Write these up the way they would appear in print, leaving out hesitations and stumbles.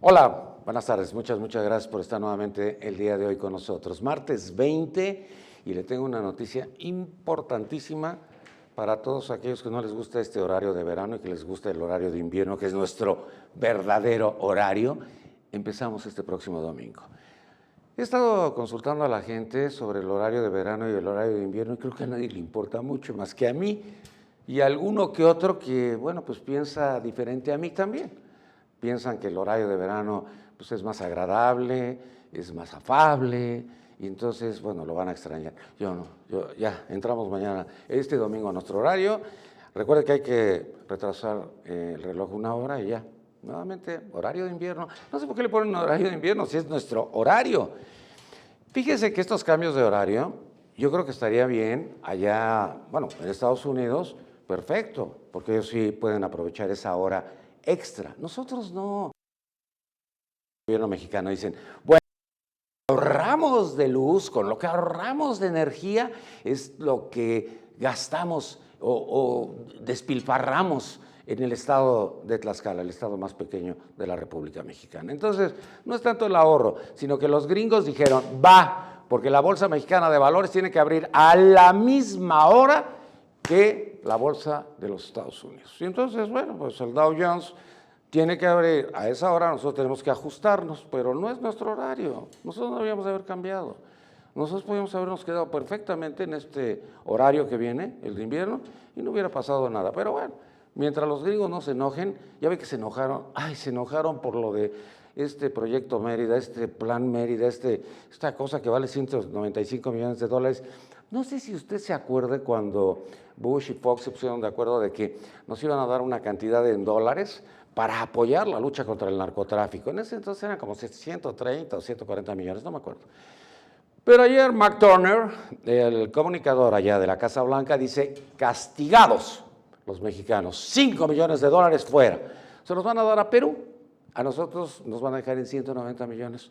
Hola, buenas tardes. Muchas gracias por estar nuevamente el día de hoy con nosotros. Martes 20 y le tengo una noticia importantísima para todos aquellos que no les gusta este horario de verano y que les gusta el horario de invierno, que es nuestro verdadero horario. Empezamos este próximo domingo. He estado consultando a la gente sobre el horario de verano y el horario de invierno y creo que a nadie le importa mucho más que a mí y a alguno que otro que, bueno, pues piensa diferente a mí también. Piensan que el horario de verano pues, es más agradable, es más afable, y entonces, bueno, lo van a extrañar. Yo no, ya entramos mañana, este domingo a nuestro horario. Recuerde que hay que retrasar el reloj una hora y ya. Nuevamente, horario de invierno. No sé por qué le ponen horario de invierno si es nuestro horario. Fíjese que estos cambios de horario, yo creo que estaría bien allá, bueno, en Estados Unidos, perfecto, porque ellos sí pueden aprovechar esa hora extra. Nosotros no. El gobierno mexicano dicen, bueno, ahorramos de luz, con lo que ahorramos de energía es lo que gastamos o despilfarramos en el estado de Tlaxcala, el estado más pequeño de la República Mexicana. Entonces, no es tanto el ahorro, sino que los gringos dijeron, va, porque la Bolsa Mexicana de Valores tiene que abrir a la misma hora que la Bolsa de los Estados Unidos. Y entonces, bueno, pues el Dow Jones tiene que abrir a esa hora, nosotros tenemos que ajustarnos, pero no es nuestro horario, nosotros no debíamos haber cambiado. Nosotros podíamos habernos quedado perfectamente en este horario que viene, el de invierno, y no hubiera pasado nada. Pero bueno, mientras los gringos no se enojen, ya ve que se enojaron por lo de este proyecto Mérida, este plan Mérida, esta cosa que vale 195 millones de dólares. No sé si usted se acuerde cuando Bush y Fox se pusieron de acuerdo de que nos iban a dar una cantidad en dólares para apoyar la lucha contra el narcotráfico. En ese entonces eran como 130 o 140 millones, no me acuerdo. Pero ayer McTurner, el comunicador allá de la Casa Blanca, dice, castigados los mexicanos, 5 millones de dólares fuera. Se los van a dar a Perú, a nosotros nos van a dejar en 190 millones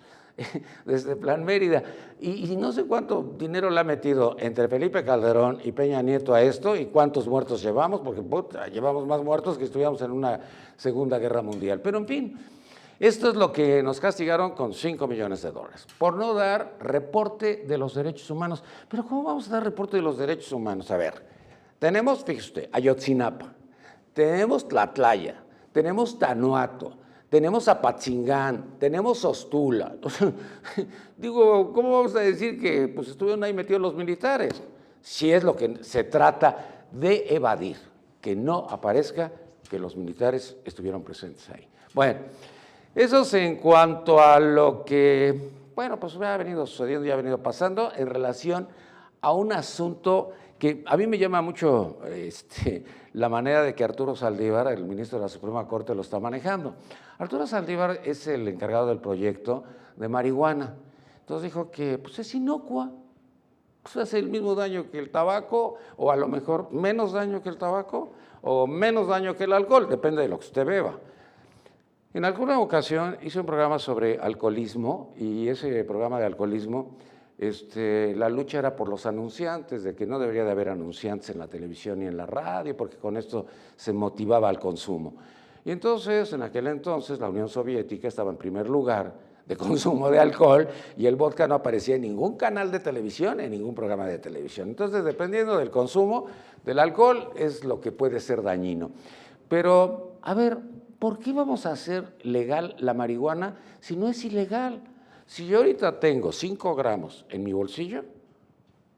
desde el Plan Mérida. Y no sé cuánto dinero le ha metido entre Felipe Calderón y Peña Nieto a esto y cuántos muertos llevamos, porque puta, llevamos más muertos que estuviéramos en una Segunda Guerra Mundial. Pero en fin, esto es lo que nos castigaron con 5 millones de dólares, por no dar reporte de los derechos humanos. Pero ¿cómo vamos a dar reporte de los derechos humanos? A ver, tenemos, fíjese usted, Ayotzinapa, tenemos Tlatlaya, tenemos Tanuato, tenemos Apatzingán, tenemos Ostula. Digo, ¿cómo vamos a decir que pues, estuvieron ahí metidos los militares? Si es lo que se trata de evadir, que no aparezca que los militares estuvieron presentes ahí. Bueno, eso es en cuanto a lo que, bueno, pues ha venido sucediendo y ha venido pasando en relación a un asunto que a mí me llama mucho la manera de que Arturo Saldívar, el ministro de la Suprema Corte, lo está manejando. Arturo Saldívar es el encargado del proyecto de marihuana. Entonces dijo que pues, es inocua, pues hace el mismo daño que el tabaco, o a lo mejor menos daño que el tabaco, o menos daño que el alcohol, depende de lo que usted beba. En alguna ocasión hice un programa sobre alcoholismo y ese programa de alcoholismo, la lucha era por los anunciantes, de que no debería de haber anunciantes en la televisión ni en la radio, porque con esto se motivaba al consumo. Y entonces, en aquel entonces, la Unión Soviética estaba en primer lugar de consumo de alcohol y el vodka no aparecía en ningún canal de televisión, en ningún programa de televisión. Entonces, dependiendo del consumo del alcohol, es lo que puede ser dañino. Pero, a ver, ¿por qué vamos a hacer legal la marihuana si no es ilegal? Si yo ahorita tengo 5 gramos en mi bolsillo,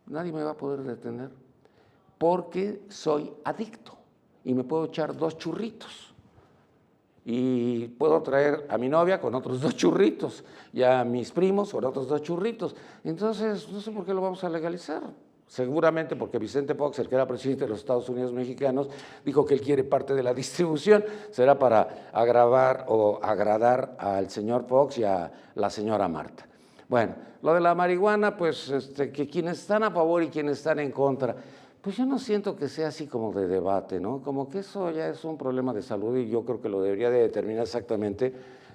nadie me va a poder detener porque soy adicto y me puedo echar 2 churritos y puedo traer a mi novia con otros 2 churritos y a mis primos con otros 2 churritos. Entonces, no sé por qué lo vamos a legalizar. Seguramente porque Vicente Fox, el que era presidente de los Estados Unidos mexicanos, dijo que él quiere parte de la distribución, será para agradar al señor Fox y a la señora Marta. Bueno, lo de la marihuana, pues que quienes están a favor y quienes están en contra, pues yo no siento que sea así como de debate, ¿no? Como que eso ya es un problema de salud y yo creo que lo debería de determinar exactamente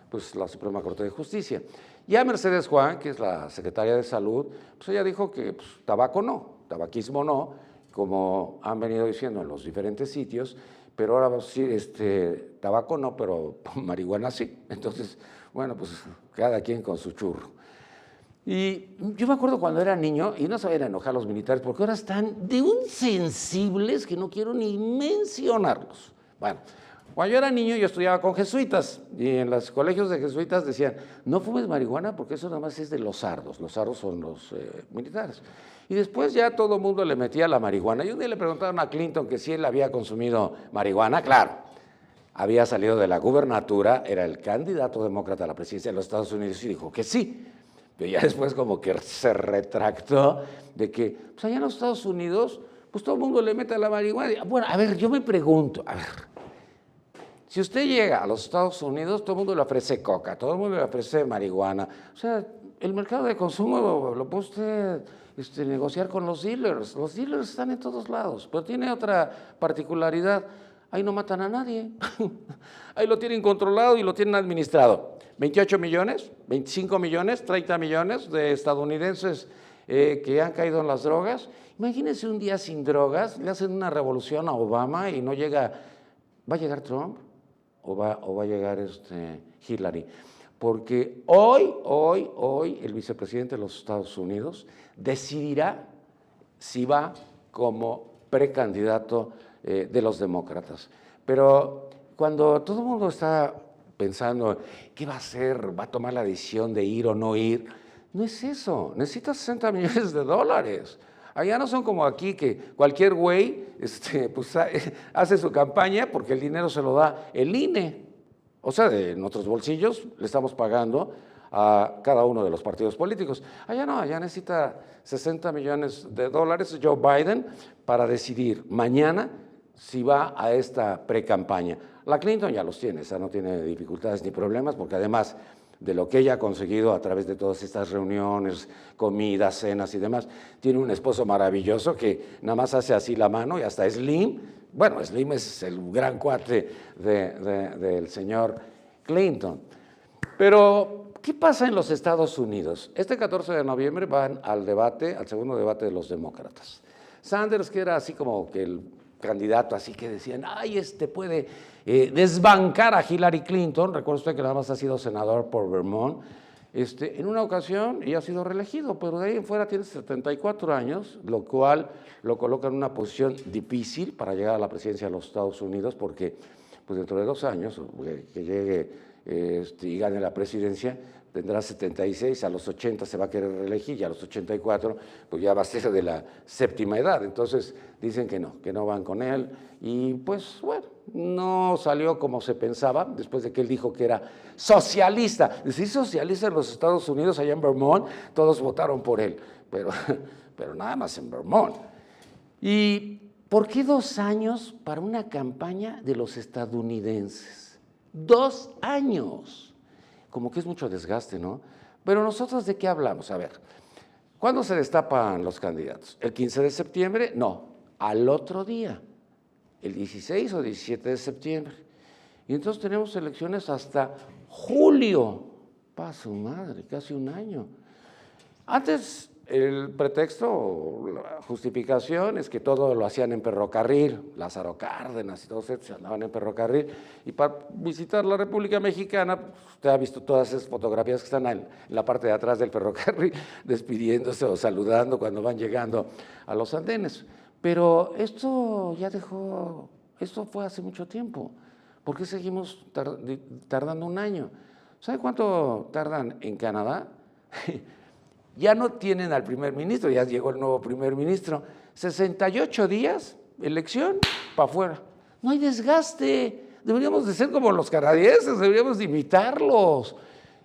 pues, la Suprema Corte de Justicia. Ya Mercedes Juan, que es la secretaria de Salud, pues ella dijo que pues, tabaco no, tabaquismo no, como han venido diciendo en los diferentes sitios, pero ahora vamos a decir, tabaco no, pero marihuana sí. Entonces, Bueno, pues cada quien con su churro. Y yo me acuerdo cuando era niño, y no sabían enojar los militares, porque ahora están de un sensibles que no quiero ni mencionarlos. Bueno, cuando yo era niño yo estudiaba con jesuitas, y en los colegios de jesuitas decían, no fumes marihuana porque eso nada más es de los sardos son los militares. Y después ya todo el mundo le metía la marihuana, y un día le preguntaron a Clinton que si él había consumido marihuana, claro, había salido de la gubernatura, era el candidato demócrata a la presidencia de los Estados Unidos y dijo que sí. Pero ya después como que se retractó de que, pues allá en los Estados Unidos, pues todo el mundo le mete a la marihuana. Bueno, a ver, yo me pregunto, a ver, si usted llega a los Estados Unidos, todo el mundo le ofrece coca, todo el mundo le ofrece marihuana. O sea, el mercado de consumo lo puede usted negociar con los dealers. Los dealers están en todos lados, pero tiene otra particularidad. Ahí no matan a nadie. Ahí lo tienen controlado y lo tienen administrado. 28 millones, 25 millones, 30 millones de estadounidenses que han caído en las drogas. Imagínense un día sin drogas, le hacen una revolución a Obama y no llega. ¿Va a llegar Trump o va a llegar Hillary? Porque hoy el vicepresidente de los Estados Unidos decidirá si va como precandidato de los demócratas. Pero cuando todo el mundo está pensando, ¿qué va a hacer? ¿Va a tomar la decisión de ir o no ir? No es eso, necesita 60 millones de dólares. Allá no son como aquí que cualquier güey pues, hace su campaña porque el dinero se lo da el INE. O sea, de nuestros bolsillos le estamos pagando a cada uno de los partidos políticos. Allá no, allá necesita 60 millones de dólares Joe Biden para decidir mañana si va a esta precampaña. La Clinton ya los tiene, esa no tiene dificultades ni problemas, porque además de lo que ella ha conseguido a través de todas estas reuniones, comidas, cenas y demás, tiene un esposo maravilloso que nada más hace así la mano y hasta Slim. Bueno, Slim es el gran cuate del señor Clinton. Pero, ¿qué pasa en los Estados Unidos? Este 14 de noviembre van al segundo debate de los demócratas. Sanders, que era así como que el candidato, así que decían, ay, puede desbancar a Hillary Clinton. Recuerda usted que nada más ha sido senador por Vermont. En una ocasión ella ha sido reelegido, pero de ahí en fuera tiene 74 años, lo cual lo coloca en una posición difícil para llegar a la presidencia de los Estados Unidos, porque pues dentro de 2 años que llegue y gane la presidencia, tendrá 76, a los 80 se va a querer reelegir y a los 84 pues ya va a ser de la séptima edad. Entonces dicen que no van con él y pues bueno, no salió como se pensaba después de que él dijo que era socialista. Decir socialista en los Estados Unidos, allá en Vermont, todos votaron por él, pero nada más en Vermont. ¿Y por qué 2 años para una campaña de los estadounidenses? 2 años. Como que es mucho desgaste, ¿no? Pero nosotros, ¿de qué hablamos? A ver, ¿cuándo se destapan los candidatos? ¿El 15 de septiembre? No, al otro día, el 16 o 17 de septiembre. Y entonces tenemos elecciones hasta julio. ¡Pa' su madre! Casi 1 año. Antes, el pretexto, la justificación es que todo lo hacían en ferrocarril, Lázaro Cárdenas y todos estos andaban en ferrocarril, y para visitar la República Mexicana, usted ha visto todas esas fotografías que están en la parte de atrás del ferrocarril, despidiéndose o saludando cuando van llegando a los andenes. Pero esto fue hace mucho tiempo. ¿Por qué seguimos tardando 1 año? ¿Sabe cuánto tardan en Canadá? Ya no tienen al primer ministro, ya llegó el nuevo primer ministro. 68 días, elección, para afuera. No hay desgaste. Deberíamos de ser como los canadienses, deberíamos de imitarlos.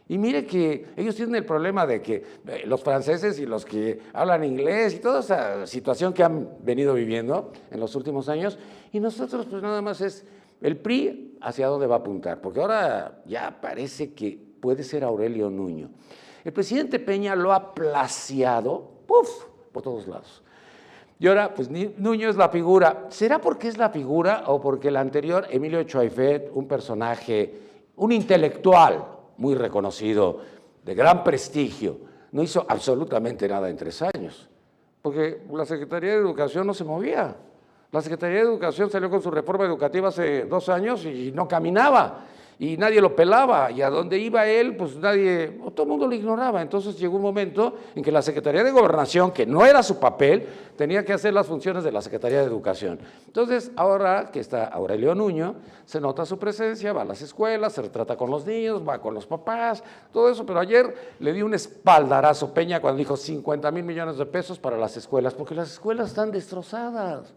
Y mire que ellos tienen el problema de que los franceses y los que hablan inglés y toda esa situación que han venido viviendo en los últimos años, y nosotros pues nada más es el PRI hacia dónde va a apuntar, porque ahora ya parece que puede ser Aurelio Nuño. El presidente Peña lo ha placeado, por todos lados. Y ahora, pues Nuño es la figura. ¿Será porque es la figura o porque el anterior, Emilio Choiffet, un personaje, un intelectual muy reconocido, de gran prestigio, no hizo absolutamente nada en 3 años? Porque la Secretaría de Educación no se movía. La Secretaría de Educación salió con su reforma educativa hace 2 años y no caminaba. y nadie lo pelaba, y a donde iba él, pues nadie, todo el mundo lo ignoraba. Entonces llegó un momento en que la Secretaría de Gobernación, que no era su papel, tenía que hacer las funciones de la Secretaría de Educación. Entonces, ahora que está Aurelio Nuño, se nota su presencia, va a las escuelas, se retrata con los niños, va con los papás, todo eso, pero ayer le dio un espaldarazo Peña cuando dijo 50,000 millones de pesos para las escuelas, porque las escuelas están destrozadas.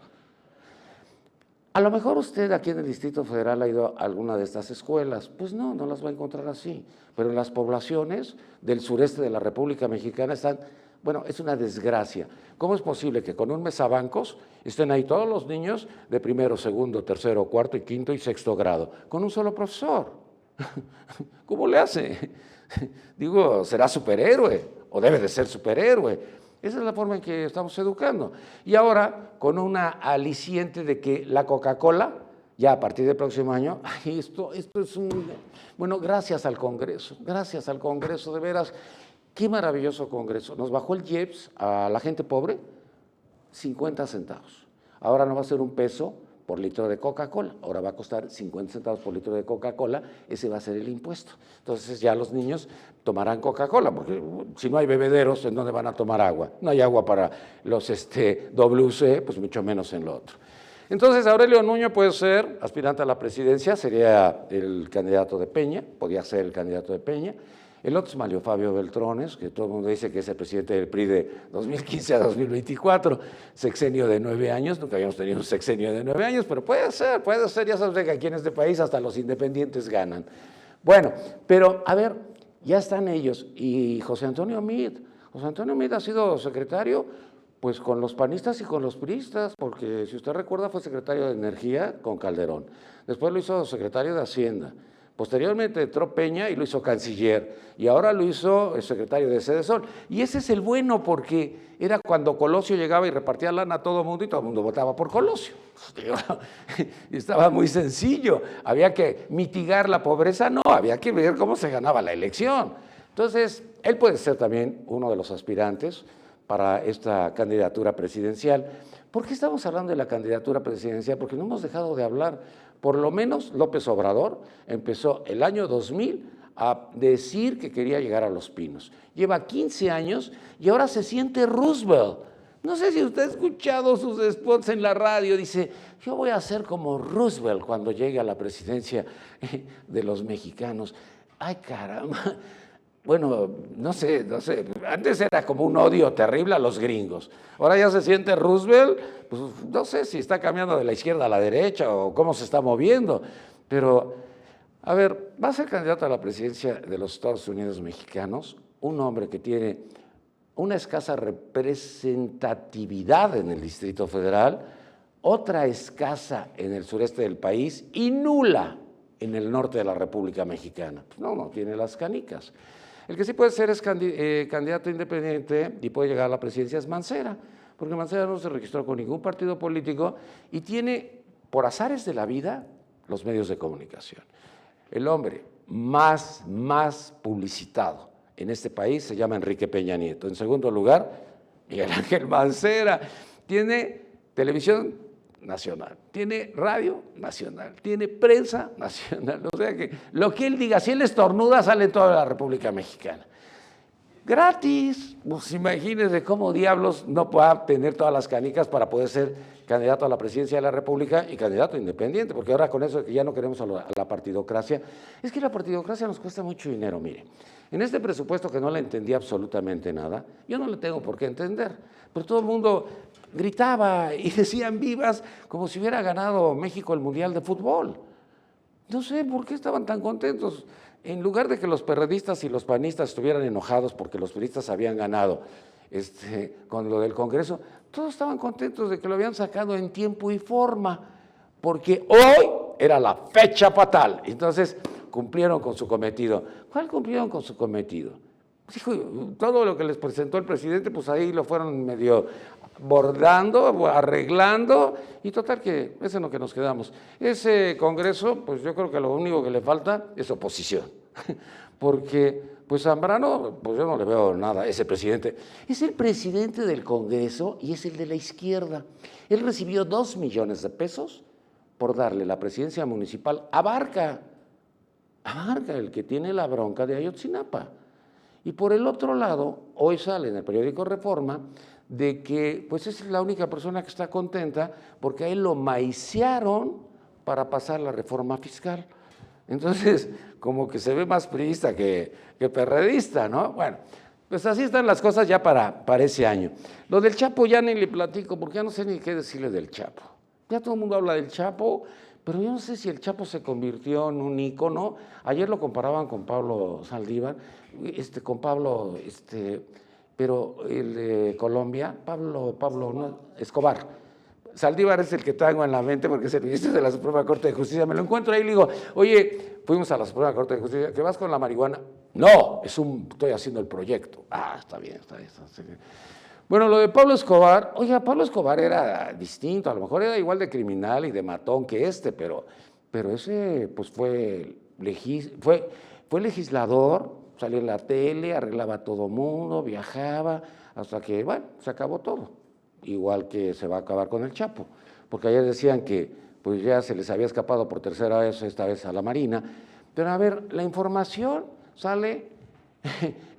A lo mejor usted aquí en el Distrito Federal ha ido a alguna de estas escuelas. Pues no, no las va a encontrar así. Pero en las poblaciones del sureste de la República Mexicana están, bueno, es una desgracia. ¿Cómo es posible que con un mesabancos estén ahí todos los niños de primero, segundo, tercero, cuarto y quinto y sexto grado, con un solo profesor? ¿Cómo le hace? Digo, ¿será superhéroe? ¿O debe de ser superhéroe? Esa es la forma en que estamos educando. Y ahora, con una aliciente de que la Coca-Cola, ya a partir del próximo año, ay, esto es un... Bueno, gracias al Congreso, de veras, qué maravilloso Congreso. Nos bajó el IEPS a la gente pobre 50 centavos. Ahora no va a ser un peso por litro de Coca-Cola, ahora va a costar 50 centavos por litro de Coca-Cola, ese va a ser el impuesto. Entonces ya los niños tomarán Coca-Cola, porque si no hay bebederos, ¿en dónde van a tomar agua? No hay agua para los WC, pues mucho menos en lo otro. Entonces Aurelio Nuño puede ser aspirante a la presidencia, sería el candidato de Peña, podía ser el candidato de Peña. El otro es Mario Fabio Beltrones, que todo el mundo dice que es el presidente del PRI de 2015 a 2024, sexenio de 9 años, nunca habíamos tenido un sexenio de 9 años, pero puede ser, ya sabes que aquí en este país hasta los independientes ganan. Bueno, pero a ver, ya están ellos, y José Antonio Meade ha sido secretario pues con los panistas y con los priistas, porque si usted recuerda fue secretario de Energía con Calderón, después lo hizo secretario de Hacienda, posteriormente entró Peña y lo hizo canciller, y ahora lo hizo el secretario de Sedesol. Y ese es el bueno, porque era cuando Colosio llegaba y repartía lana a todo el mundo, y todo el mundo votaba por Colosio. Estaba muy sencillo, había que mitigar la pobreza, no, había que ver cómo se ganaba la elección. Entonces, él puede ser también uno de los aspirantes para esta candidatura presidencial. ¿Por qué estamos hablando de la candidatura presidencial? Porque no hemos dejado de hablar. Por lo menos López Obrador empezó el año 2000 a decir que quería llegar a Los Pinos. Lleva 15 años y ahora se siente Roosevelt. No sé si usted ha escuchado sus spots en la radio, dice, yo voy a ser como Roosevelt cuando llegue a la presidencia de los mexicanos. Ay, caramba. Bueno, no sé, antes era como un odio terrible a los gringos, ahora ya se siente Roosevelt, pues no sé si está cambiando de la izquierda a la derecha o cómo se está moviendo, pero a ver, va a ser candidato a la presidencia de los Estados Unidos mexicanos, un hombre que tiene una escasa representatividad en el Distrito Federal, otra escasa en el sureste del país y nula en el norte de la República Mexicana. Pues no tiene las canicas. El que sí puede ser es candidato independiente y puede llegar a la presidencia es Mancera, porque Mancera no se registró con ningún partido político y tiene, por azares de la vida, los medios de comunicación. El hombre más publicitado en este país se llama Enrique Peña Nieto. En segundo lugar, Miguel Ángel Mancera. Tiene televisión nacional, tiene radio nacional, tiene prensa nacional, o sea que lo que él diga, si él estornuda, sale en toda la República Mexicana. Gratis, pues imagínense cómo diablos no pueda tener todas las canicas para poder ser candidato a la presidencia de la República y candidato independiente, porque ahora con eso que ya no queremos a la partidocracia, es que la partidocracia nos cuesta mucho dinero, mire. En este presupuesto que no le entendí absolutamente nada, yo no le tengo por qué entender, pero todo el mundo gritaba y decían vivas como si hubiera ganado México el Mundial de Fútbol. No sé por qué estaban tan contentos. En lugar de que los perredistas y los panistas estuvieran enojados porque los periodistas habían ganado con lo del Congreso, todos estaban contentos de que lo habían sacado en tiempo y forma, porque hoy era la fecha fatal. Entonces cumplieron con su cometido. ¿Cuál cumplieron con su cometido? Todo lo que les presentó el presidente, pues ahí lo fueron medio bordando, arreglando, y total que eso es en lo que nos quedamos. Ese Congreso, pues yo creo que lo único que le falta es oposición, porque pues Zambrano, pues yo no le veo nada, ese presidente, es el presidente del Congreso y es el de la izquierda. Él recibió 2 millones de pesos por darle la presidencia municipal a Barca. amarga, el que tiene la bronca de Ayotzinapa. Y por el otro lado, hoy sale en el periódico Reforma de que pues es la única persona que está contenta porque a él lo maiciaron para pasar la reforma fiscal. Entonces, como que se ve más priista que perredista, ¿no? Bueno, pues así están las cosas ya para ese año. Lo del Chapo ya ni le platico, porque ya no sé ni qué decirle del Chapo. Ya todo el mundo habla del Chapo, pero yo no sé si el Chapo se convirtió en un ícono. Ayer lo comparaban con Pablo Saldívar, con Pablo, pero el de Colombia, Pablo no, Escobar. Saldívar es el que tengo en la mente porque es el ministro de la Suprema Corte de Justicia. Me lo encuentro ahí y le digo, oye, fuimos a la Suprema Corte de Justicia, ¿qué vas con la marihuana? No, estoy haciendo el proyecto. Ah, está bien, está bien. Bueno, lo de Pablo Escobar, oiga, Pablo Escobar era distinto, a lo mejor era igual de criminal y de matón que pero ese pues fue legislador, salía en la tele, arreglaba a todo mundo, viajaba, hasta que, bueno, se acabó todo. Igual que se va a acabar con el Chapo, porque ayer decían que pues ya se les había escapado por tercera vez, esta vez a la Marina, pero a ver, la información sale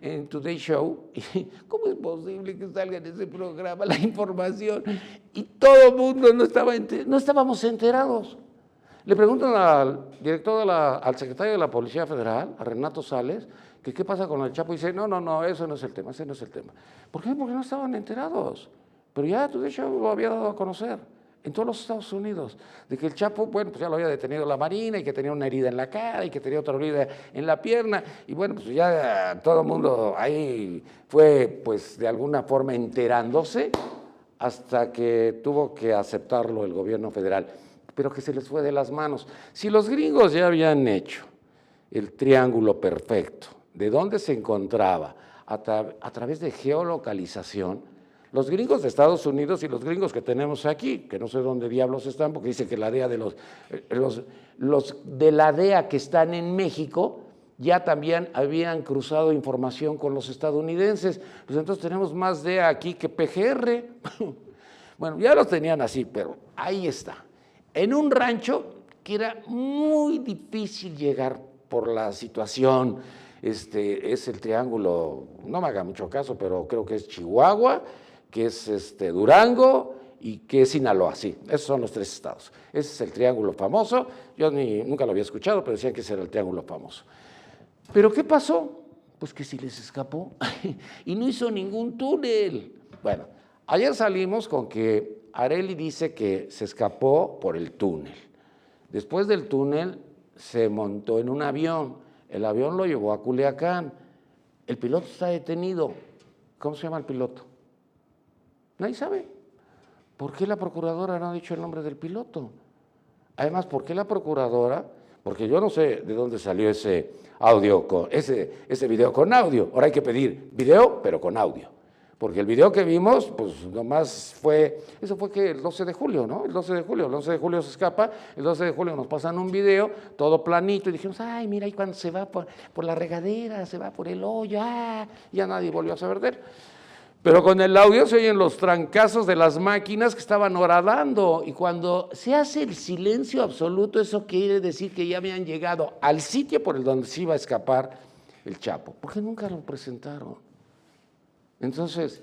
en Today Show, y ¿cómo es posible que salga en ese programa la información? Y todo el mundo no estábamos enterados. Le preguntan al director, al secretario de la Policía Federal, a Renato Sales, que qué pasa con el Chapo, y dice, no, eso no es el tema, ese no es el tema. ¿Por qué? Porque no estaban enterados. Pero ya Today Show lo había dado a conocer en todos los Estados Unidos, de que el Chapo, bueno, pues ya lo había detenido la Marina y que tenía una herida en la cara y que tenía otra herida en la pierna, y bueno, pues ya todo el mundo ahí fue, pues de alguna forma enterándose hasta que tuvo que aceptarlo el gobierno federal, pero que se les fue de las manos. Si los gringos ya habían hecho el triángulo perfecto, de dónde se encontraba a través de geolocalización, los gringos de Estados Unidos y los gringos que tenemos aquí, que no sé dónde diablos están, porque dice que la DEA los de la DEA que están en México ya también habían cruzado información con los estadounidenses, pues entonces tenemos más DEA aquí que PGR. Bueno, ya los tenían así, pero ahí está. En un rancho que era muy difícil llegar por la situación, es el triángulo, no me haga mucho caso, pero creo que es Chihuahua, que es Durango y que es Sinaloa, sí, esos son los tres estados. Ese es el triángulo famoso, yo nunca lo había escuchado, pero decían que ese era el triángulo famoso. ¿Pero qué pasó? Pues que sí les escapó y no hizo ningún túnel. Bueno, ayer salimos con que Arely dice que se escapó por el túnel. Después del túnel se montó en un avión, el avión lo llevó a Culiacán, el piloto está detenido. ¿Cómo se llama el piloto? Nadie sabe. ¿Por qué la procuradora no ha dicho el nombre del piloto? Además, ¿por qué la procuradora? Porque yo no sé de dónde salió ese audio, ese video con audio. Ahora hay que pedir video, pero con audio. Porque el video que vimos, pues nomás eso fue que el 12 de julio, ¿no? El 12 de julio se escapa, el 12 de julio nos pasan un video, todo planito, y dijimos, ay, mira, ahí cuando se va por la regadera, se va por el hoyo, ya nadie volvió a saber de él. Pero con el audio se oyen los trancazos de las máquinas que estaban horadando, y cuando se hace el silencio absoluto, eso quiere decir que ya habían llegado al sitio por el donde se iba a escapar el Chapo, porque nunca lo presentaron. Entonces,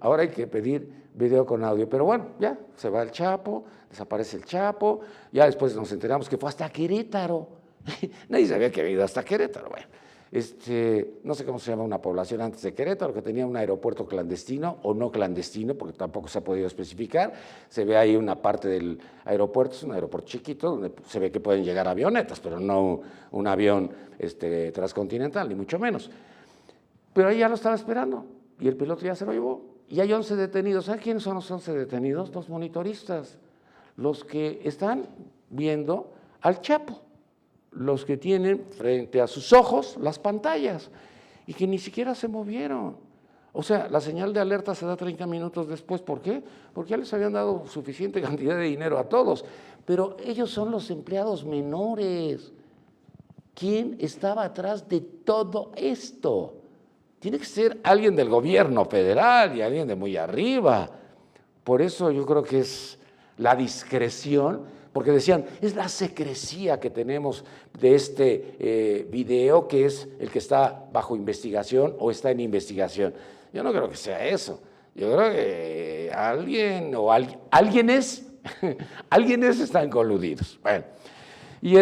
ahora hay que pedir video con audio, pero bueno, ya se va el Chapo, desaparece el Chapo, ya después nos enteramos que fue hasta Querétaro, nadie sabía que había ido hasta Querétaro, bueno. No sé cómo se llama una población antes de Querétaro, que tenía un aeropuerto clandestino o no clandestino, porque tampoco se ha podido especificar. Se ve ahí una parte del aeropuerto, es un aeropuerto chiquito, donde se ve que pueden llegar avionetas, pero no un avión transcontinental, ni mucho menos. Pero ahí ya lo estaba esperando, y el piloto ya se lo llevó. Y hay 11 detenidos. ¿Sabe quiénes son los 11 detenidos? Los monitoristas, los que están viendo al Chapo, los que tienen frente a sus ojos las pantallas y que ni siquiera se movieron. O sea, la señal de alerta se da 30 minutos después. ¿Por qué? Porque ya les habían dado suficiente cantidad de dinero a todos, pero ellos son los empleados menores. ¿Quién estaba atrás de todo esto? Tiene que ser alguien del gobierno federal y alguien de muy arriba. Por eso yo creo que es la discreción, porque decían, es la secrecía que tenemos de este video que es el que está bajo investigación o está en investigación. Yo no creo que sea eso. Yo creo que alguien o alguienes, alguienes están coludidos. Bueno, y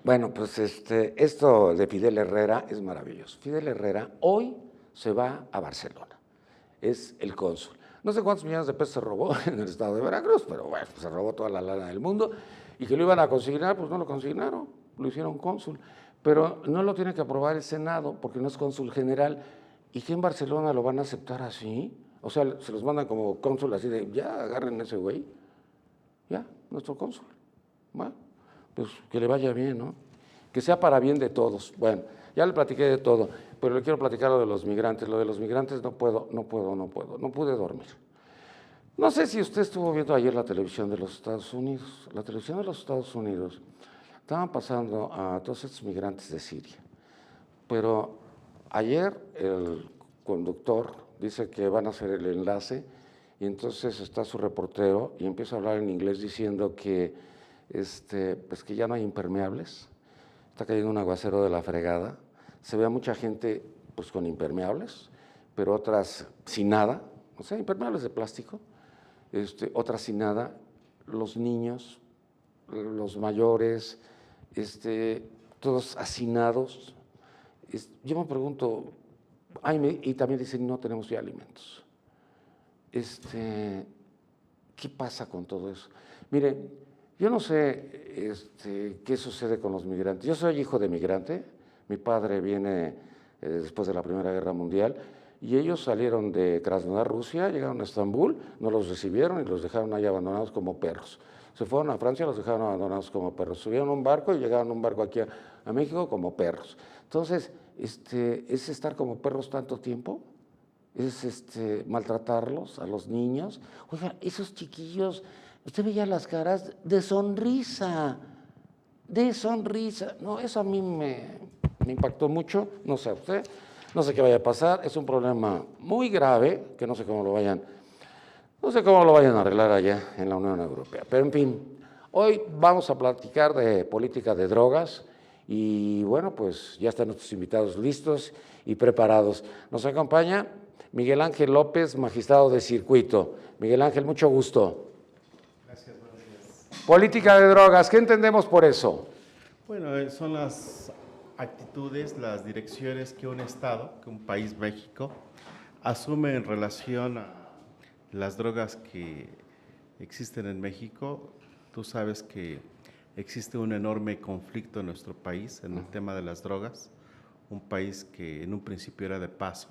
bueno, pues esto de Fidel Herrera es maravilloso. Fidel Herrera hoy se va a Barcelona, es el cónsul. No sé cuántos millones de pesos se robó en el estado de Veracruz, pero bueno, pues se robó toda la lana del mundo y que lo iban a consignar, pues no lo consignaron, lo hicieron cónsul. Pero no lo tiene que aprobar el Senado porque no es cónsul general. ¿Y que en Barcelona lo van a aceptar así? O sea, se los mandan como cónsul así de, ya agarren ese güey, ya, nuestro cónsul. Bueno, pues que le vaya bien, ¿no? Que sea para bien de todos. Bueno, ya le platiqué de todo, pero le quiero platicar lo de los migrantes. Lo de los migrantes no pude dormir. No sé si usted estuvo viendo ayer la televisión de los Estados Unidos. La televisión de los Estados Unidos estaban pasando a todos estos migrantes de Siria, pero ayer el conductor dice que van a hacer el enlace y entonces está su reportero y empieza a hablar en inglés diciendo que, pues que ya no hay impermeables, está cayendo un aguacero de la fregada, se ve a mucha gente pues con impermeables, pero otras sin nada, o sea, impermeables de plástico, otras sin nada, los niños, los mayores, todos hacinados. Yo me pregunto, y también dicen, no tenemos ya alimentos. ¿Qué pasa con todo eso? Mire, yo no sé qué sucede con los migrantes. Yo soy hijo de migrante, mi padre viene después de la Primera Guerra Mundial, y ellos salieron de Krasnodar, Rusia, llegaron a Estambul, no los recibieron y los dejaron ahí abandonados como perros. Se fueron a Francia, los dejaron abandonados como perros. Subieron a un barco y llegaron a un barco aquí a México como perros. Entonces, ¿es estar como perros tanto tiempo? ¿Es maltratarlos a los niños? Oiga, esos chiquillos, usted veía las caras de sonrisa, de sonrisa. No, eso a mí me impactó mucho, no sé a usted, no sé qué vaya a pasar. Es un problema muy grave que no sé cómo lo vayan a arreglar allá en la Unión Europea. Pero en fin, hoy vamos a platicar de política de drogas y bueno, pues ya están nuestros invitados listos y preparados. Nos acompaña Miguel Ángel López, magistrado de circuito. Miguel Ángel, mucho gusto. Gracias, buenos días. Política de drogas, ¿qué entendemos por eso? Bueno, son las actitudes, las direcciones que un Estado, que un país, México, asume en relación a las drogas que existen en México. Tú sabes que existe un enorme conflicto en nuestro país en el tema de las drogas, un país que en un principio era de paso,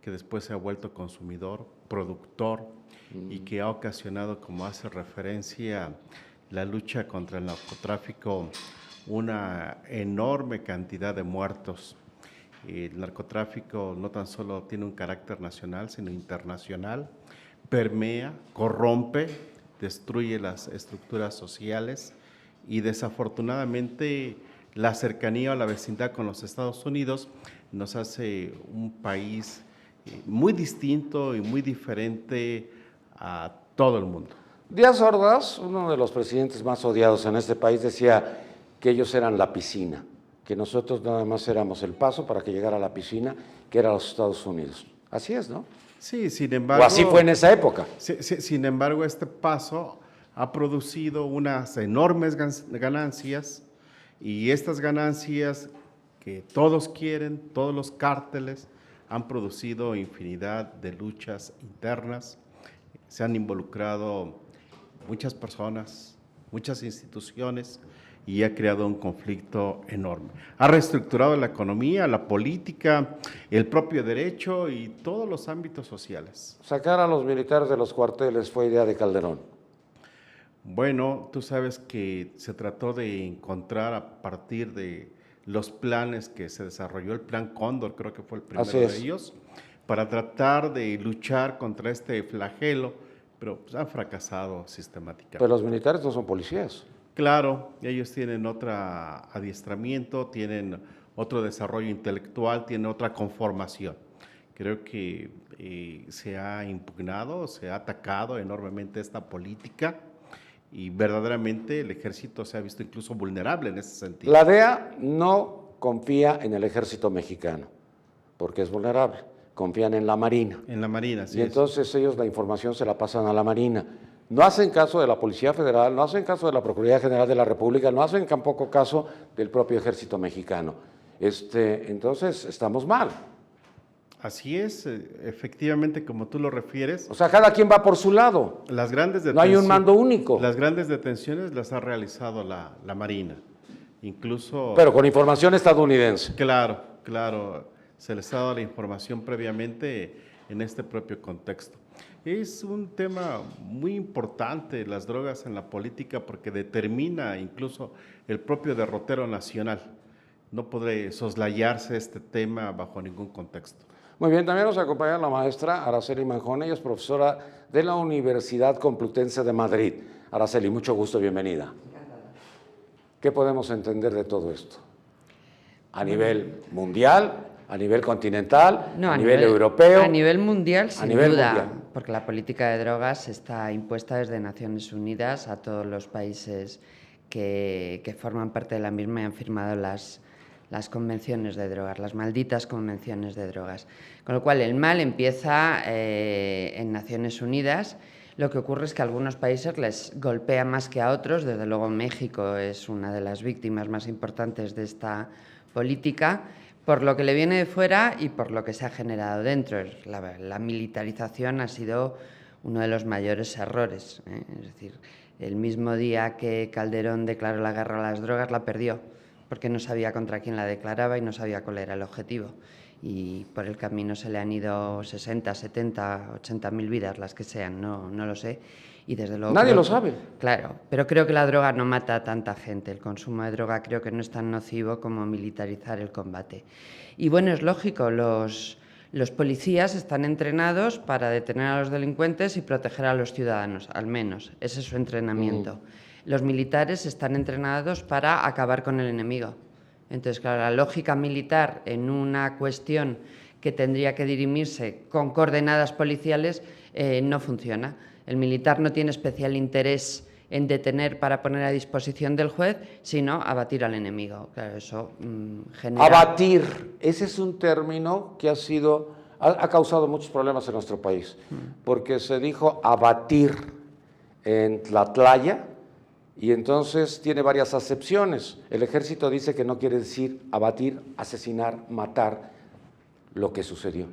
que después se ha vuelto consumidor, productor y que ha ocasionado, como hace referencia, la lucha contra el narcotráfico, una enorme cantidad de muertos. El narcotráfico no tan solo tiene un carácter nacional, sino internacional, permea, corrompe, destruye las estructuras sociales y desafortunadamente la cercanía a la vecindad con los Estados Unidos nos hace un país muy distinto y muy diferente a todo el mundo. Díaz Ordaz, uno de los presidentes más odiados en este país, decía que ellos eran la piscina, que nosotros nada más éramos el paso para que llegara a la piscina, que era los Estados Unidos. Así es, ¿no? Sí, sin embargo… O así fue en esa época. Sin embargo, este paso ha producido unas enormes ganancias y estas ganancias que todos quieren, todos los cárteles, han producido infinidad de luchas internas, se han involucrado muchas personas, muchas instituciones y ha creado un conflicto enorme. Ha reestructurado la economía, la política, el propio derecho y todos los ámbitos sociales. Sacar a los militares de los cuarteles fue idea de Calderón. Bueno, tú sabes que se trató de encontrar a partir de los planes que se desarrolló, el Plan Cóndor, creo que fue el primero de ellos, para tratar de luchar contra este flagelo, pero pues, han fracasado sistemáticamente. Pero los militares no son policías. Claro, ellos tienen otro adiestramiento, tienen otro desarrollo intelectual, tienen otra conformación. Creo que se ha impugnado, se ha atacado enormemente esta política y verdaderamente el ejército se ha visto incluso vulnerable en ese sentido. La DEA no confía en el ejército mexicano, porque es vulnerable, confían en la Marina. En la Marina, sí. Y entonces ellos la información se la pasan a la Marina. No hacen caso de la Policía Federal, no hacen caso de la Procuraduría General de la República, no hacen tampoco caso del propio ejército mexicano. Entonces estamos mal. Así es, efectivamente, como tú lo refieres. O sea, cada quien va por su lado. Las grandes no hay un mando único. Las grandes detenciones las ha realizado la Marina, incluso... Pero con información estadounidense. Claro, claro, se les ha dado la información previamente en este propio contexto. Es un tema muy importante las drogas en la política porque determina incluso el propio derrotero nacional. No podrá soslayarse este tema bajo ningún contexto. Muy bien, también nos acompaña la maestra Araceli Manjón, ella es profesora de la Universidad Complutense de Madrid. Araceli, mucho gusto, bienvenida. ¿Qué podemos entender de todo esto? A nivel mundial, a nivel continental, no, a nivel europeo. A nivel mundial, sin duda, mundial. Porque la política de drogas está impuesta desde Naciones Unidas a todos los países que forman parte de la misma y han firmado las convenciones de drogas, las malditas convenciones de drogas. Con lo cual, el mal empieza en Naciones Unidas. Lo que ocurre es que a algunos países les golpea más que a otros. Desde luego, México es una de las víctimas más importantes de esta política, por lo que le viene de fuera y por lo que se ha generado dentro. La militarización ha sido uno de los mayores errores. Es decir, el mismo día que Calderón declaró la guerra a las drogas, la perdió, porque no sabía contra quién la declaraba y no sabía cuál era el objetivo. Y por el camino se le han ido 60, 70, 80.000 vidas, las que sean, no lo sé. Y desde luego nadie lo sabe. Claro, pero creo que la droga no mata a tanta gente. El consumo de droga creo que no es tan nocivo como militarizar el combate. Y bueno, es lógico, los policías están entrenados para detener a los delincuentes y proteger a los ciudadanos, al menos. Ese es su entrenamiento. Los militares están entrenados para acabar con el enemigo. Entonces, claro, la lógica militar en una cuestión que tendría que dirimirse con coordenadas policiales no funciona. El militar no tiene especial interés en detener para poner a disposición del juez, sino abatir al enemigo. Claro, eso genera... Abatir, ese es un término que ha causado muchos problemas en nuestro país, porque se dijo abatir en Tlatlaya, y entonces tiene varias acepciones. El ejército dice que no quiere decir abatir, asesinar, matar, lo que sucedió.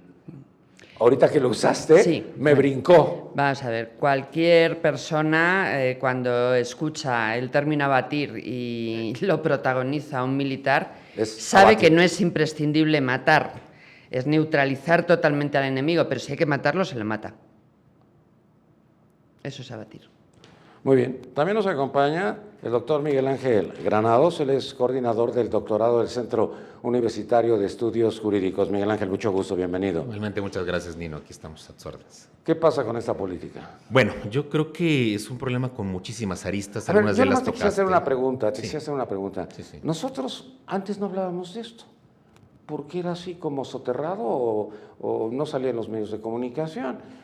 Ahorita que lo usaste, sí, me brincó. Vamos a ver, cualquier persona cuando escucha el término abatir y lo protagoniza un militar, sabe que no es imprescindible matar, es neutralizar totalmente al enemigo, pero si hay que matarlo, se le mata. Eso es abatir. Muy bien. También nos acompaña el doctor Miguel Ángel Granados, él es coordinador del doctorado del Centro Universitario de Estudios Jurídicos. Miguel Ángel, mucho gusto, bienvenido. Igualmente, muchas gracias, Nino, aquí estamos a tus órdenes. ¿Qué pasa con esta política? Bueno, yo creo que es un problema con muchísimas aristas, a ver, algunas de las tocaste. Quisiera hacer una pregunta. Sí. Nosotros antes no hablábamos de esto. ¿Por qué era así como soterrado o no salía en los medios de comunicación?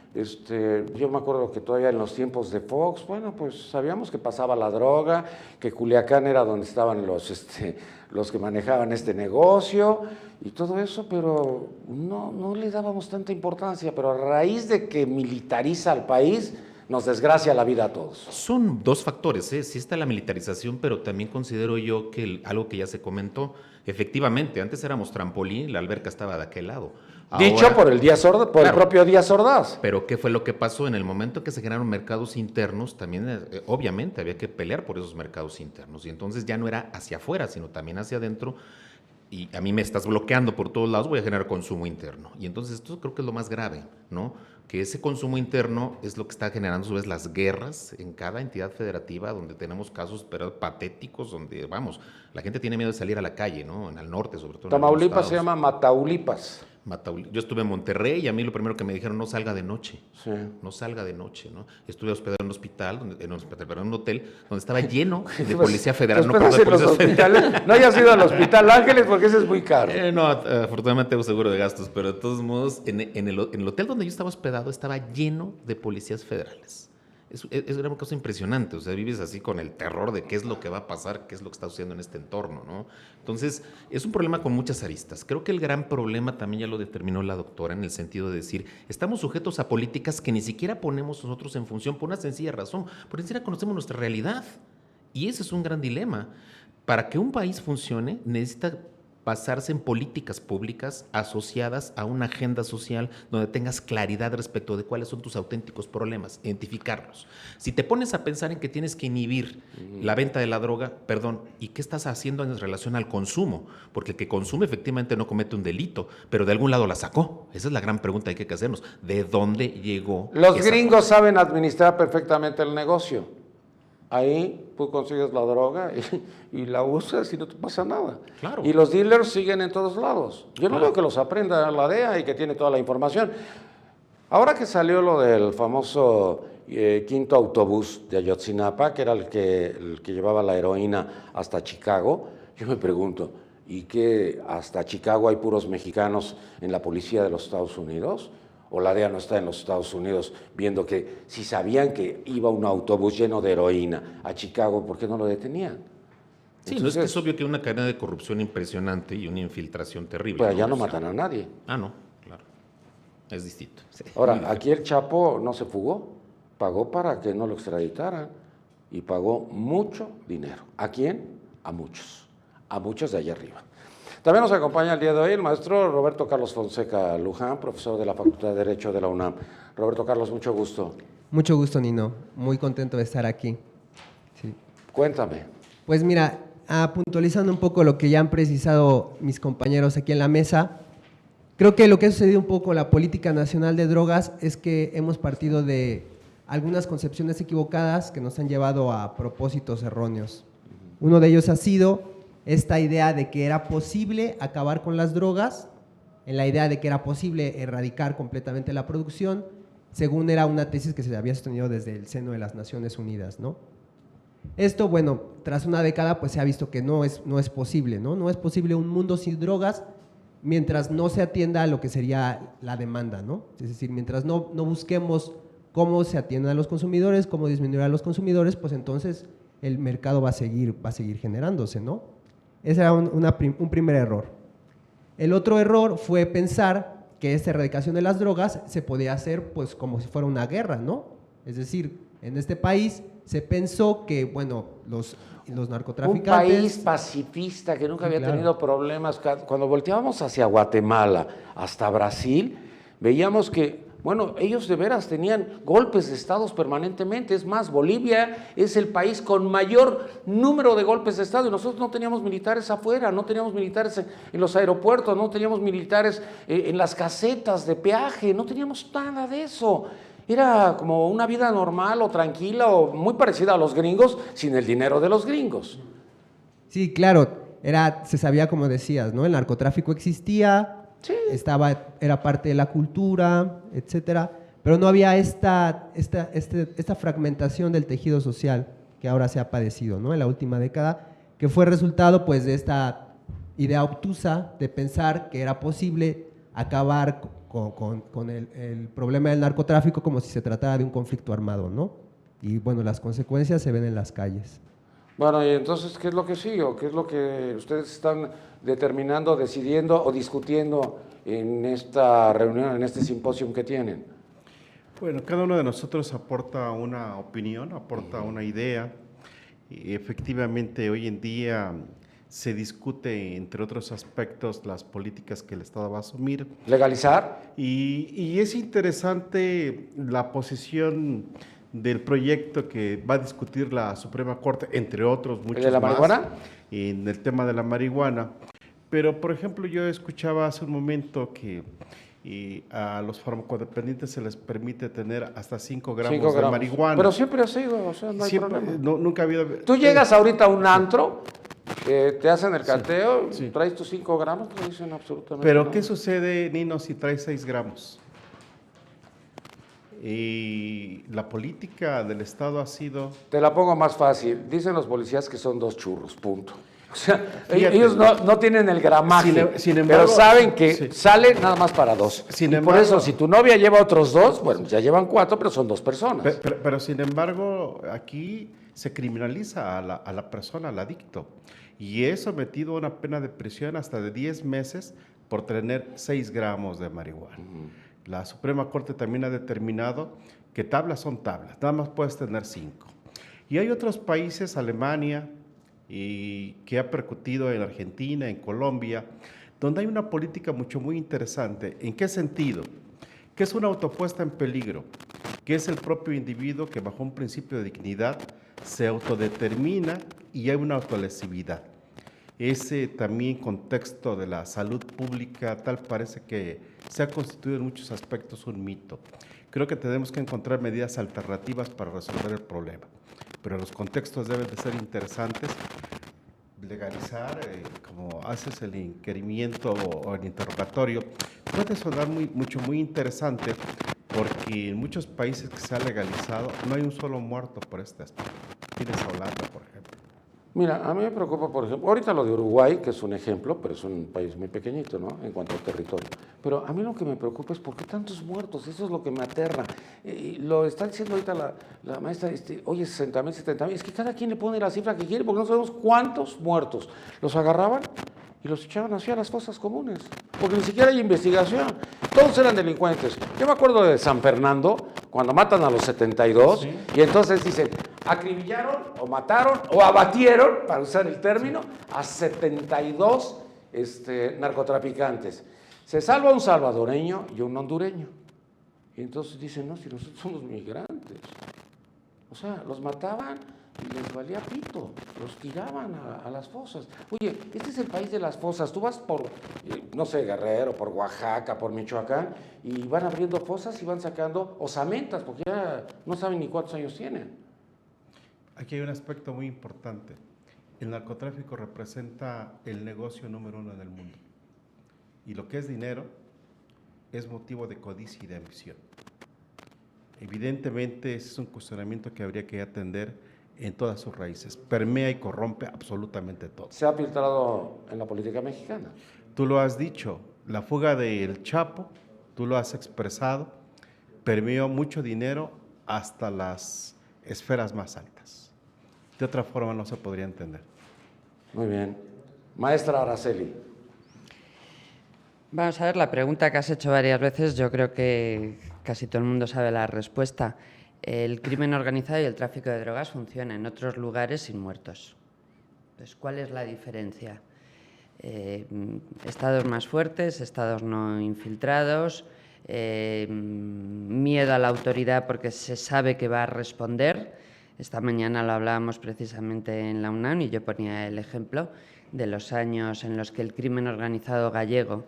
Yo me acuerdo que todavía en los tiempos de Fox, bueno, pues sabíamos que pasaba la droga, que Culiacán era donde estaban los que manejaban este negocio y todo eso, pero no le dábamos tanta importancia. Pero a raíz de que militariza al país, nos desgracia la vida a todos. Son dos factores, sí está la militarización, pero también considero yo que algo que ya se comentó, efectivamente, antes éramos trampolín, la alberca estaba de aquel lado. Dicho por el propio Díaz Ordaz. Pero ¿qué fue lo que pasó? En el momento que se generaron mercados internos, también obviamente había que pelear por esos mercados internos. Y entonces ya no era hacia afuera, sino también hacia adentro. Y a mí me estás bloqueando por todos lados, voy a generar consumo interno. Y entonces esto creo que es lo más grave, ¿no? Que ese consumo interno es lo que está generando a su vez las guerras en cada entidad federativa, donde tenemos casos pero patéticos, donde, vamos, la gente tiene miedo de salir a la calle, ¿no? En el norte, sobre todo. Tamaulipas se llama Mataulipas. Yo estuve en Monterrey y a mí lo primero que me dijeron, no salga de noche. Sí. No salga de noche, ¿no? Estuve hospedado en un hospital, en un hotel, donde estaba lleno de policía federal. No hayas ido al Hospital Ángeles porque ese es muy caro. No, afortunadamente tengo seguro de gastos, pero de todos modos, en el hotel donde yo estaba hospedado estaba lleno de policías federales. Es una cosa impresionante, o sea, vives así con el terror de qué es lo que va a pasar, qué es lo que está sucediendo en este entorno, ¿no? Entonces, es un problema con muchas aristas. Creo que el gran problema también ya lo determinó la doctora en el sentido de decir, estamos sujetos a políticas que ni siquiera ponemos nosotros en función por una sencilla razón, porque ni siquiera conocemos nuestra realidad. Y ese es un gran dilema. Para que un país funcione, necesita basarse en políticas públicas asociadas a una agenda social donde tengas claridad respecto de cuáles son tus auténticos problemas, identificarlos. Si te pones a pensar en que tienes que inhibir la venta de la droga, perdón, ¿y qué estás haciendo en relación al consumo? Porque el que consume efectivamente no comete un delito, pero de algún lado la sacó. Esa es la gran pregunta que hay que hacernos. ¿De dónde llegó? Los gringos saben administrar perfectamente el negocio. Ahí tú consigues la droga y la usas y no te pasa nada. Claro. Y los dealers siguen en todos lados. Yo no veo que los aprenda la DEA y que tiene toda la información. Ahora que salió lo del famoso quinto autobús de Ayotzinapa, que era el que llevaba la heroína hasta Chicago, yo me pregunto, ¿y qué hasta Chicago hay puros mexicanos en la policía de los Estados Unidos? ¿O la DEA no está en los Estados Unidos viendo que si sabían que iba un autobús lleno de heroína a Chicago, ¿por qué no lo detenían? Sí, entonces, no es que es obvio que hay una cadena de corrupción impresionante y una infiltración terrible. Pues allá no matan a nadie. Ah, no, claro. Es distinto. Sí. Ahora, aquí el Chapo no se fugó, pagó para que no lo extraditaran y pagó mucho dinero. ¿A quién? A muchos de allá arriba. También nos acompaña el día de hoy el maestro Roberto Carlos Fonseca Luján, profesor de la Facultad de Derecho de la UNAM. Roberto Carlos, mucho gusto. Mucho gusto, Nino. Muy contento de estar aquí. Sí. Cuéntame. Pues mira, puntualizando un poco lo que ya han precisado mis compañeros aquí en la mesa, creo que lo que ha sucedido un poco en la política nacional de drogas es que hemos partido de algunas concepciones equivocadas que nos han llevado a propósitos erróneos. Uno de ellos ha sido esta idea de que era posible acabar con las drogas, en la idea de que era posible erradicar completamente la producción, según era una tesis que se había sostenido desde el seno de las Naciones Unidas, ¿no? Esto, bueno, tras una década pues se ha visto que no es posible, ¿no? No es posible un mundo sin drogas mientras no se atienda a lo que sería la demanda, ¿no? Es decir, mientras no busquemos cómo se atienden a los consumidores, cómo disminuir a los consumidores, pues entonces el mercado va a seguir generándose, ¿no? Ese era un primer error. El otro error fue pensar que esta erradicación de las drogas se podía hacer pues como si fuera una guerra, ¿no? Es decir, en este país se pensó que, bueno, los narcotraficantes… Un país pacifista que nunca había tenido problemas. Cuando volteábamos hacia Guatemala, hasta Brasil, veíamos que, bueno, ellos de veras tenían golpes de estados permanentemente. Es más, Bolivia es el país con mayor número de golpes de estado y nosotros no teníamos militares afuera, no teníamos militares en los aeropuertos, no teníamos militares en las casetas de peaje, no teníamos nada de eso. Era como una vida normal o tranquila o muy parecida a los gringos sin el dinero de los gringos. Sí, claro, se sabía, como decías, ¿no? El narcotráfico existía… Sí. Era parte de la cultura, etcétera, pero no había esta fragmentación del tejido social que ahora se ha padecido, ¿no? En la última década, que fue resultado pues de esta idea obtusa de pensar que era posible acabar con el problema del narcotráfico como si se tratara de un conflicto armado, ¿no? Y bueno, las consecuencias se ven en las calles. Bueno, y entonces, ¿qué es lo que sigue? ¿O qué es lo que ustedes están determinando, decidiendo o discutiendo en esta reunión, en este simposio que tienen? Bueno, cada uno de nosotros aporta una opinión, aporta una idea. Y efectivamente, hoy en día se discute, entre otros aspectos, las políticas que el Estado va a asumir. ¿Legalizar? Y es interesante la posición del proyecto que va a discutir la Suprema Corte, entre otros muchos más. ¿El de la marihuana? En el tema de la marihuana. Pero, por ejemplo, yo escuchaba hace un momento que a los farmacodependientes se les permite tener hasta 5 gramos de marihuana. Pero siempre ha sido, o sea, no hay problema. Nunca ha habido… Tú llegas ahorita a un antro, te hacen el cateo, sí. Traes tus 5 gramos, no dicen absolutamente Pero, nada. ¿qué sucede, Nino, si traes 6 gramos? Y la política del Estado ha sido… Te la pongo más fácil. Dicen los policías que son 2 churros, punto. O sea, Fíjate. ellos no tienen el gramaje, Sin embargo, pero saben que sí. sale nada más para 2. Sin Y por embargo- eso, si tu novia lleva otros 2, bueno, ya llevan 4, pero son 2 personas. Pero, sin embargo, aquí se criminaliza a la persona, al adicto, y es sometido a una pena de prisión hasta de 10 meses por tener 6 gramos de marihuana. La Suprema Corte también ha determinado que tablas son tablas, nada más puedes tener 5. Y hay otros países, Alemania, y que ha percutido en Argentina, en Colombia, donde hay una política muy interesante. ¿En qué sentido? Que es una autopuesta en peligro, que es el propio individuo que bajo un principio de dignidad se autodetermina y hay una autolesividad. Ese también contexto de la salud pública tal parece que se ha constituido en muchos aspectos un mito. Creo que tenemos que encontrar medidas alternativas para resolver el problema, pero los contextos deben de ser interesantes. Legalizar, como haces el inquirimiento o el interrogatorio, puede sonar muy interesante, porque en muchos países que se ha legalizado no hay un solo muerto por este aspecto. Tienes Holanda, por ejemplo. Mira, a mí me preocupa, por ejemplo, ahorita lo de Uruguay, que es un ejemplo, pero es un país muy pequeñito, ¿no?, en cuanto a territorio. Pero a mí lo que me preocupa es por qué tantos muertos, eso es lo que me aterra. Lo está diciendo ahorita la maestra, oye, 60,000, 70,000, es que cada quien le pone la cifra que quiere, porque no sabemos cuántos muertos. Los agarraban y los echaban así a las fosas comunes, porque ni siquiera hay investigación. Todos eran delincuentes. Yo me acuerdo de San Fernando, cuando matan a los 72, sí, y entonces dicen, acribillaron o mataron o abatieron, para usar el término, a 72 narcotraficantes. Se salva un salvadoreño y un hondureño. Y entonces dicen, no, si nosotros somos migrantes. O sea, los mataban y les valía pito, los tiraban a las fosas. Oye, este es el país de las fosas. Tú vas por, no sé, Guerrero, por Oaxaca, por Michoacán, y van abriendo fosas y van sacando osamentas, porque ya no saben ni cuántos años tienen. Aquí hay un aspecto muy importante. El narcotráfico representa el negocio número 1 en el mundo. Y lo que es dinero es motivo de codicia y de ambición. Evidentemente, ese es un cuestionamiento que habría que atender en todas sus raíces. Permea y corrompe absolutamente todo. ¿Se ha filtrado en la política mexicana? Tú lo has dicho, la fuga del Chapo, tú lo has expresado, permeó mucho dinero hasta las esferas más altas. De otra forma no se podría entender. Muy bien. Maestra Araceli. Vamos a ver, la pregunta que has hecho varias veces, yo creo que casi todo el mundo sabe la respuesta. El crimen organizado y el tráfico de drogas funciona en otros lugares sin muertos. Entonces, ¿cuál es la diferencia? Estados más fuertes, estados no infiltrados, miedo a la autoridad porque se sabe que va a responder. Esta mañana lo hablábamos precisamente en la UNAM y yo ponía el ejemplo de los años en los que el crimen organizado gallego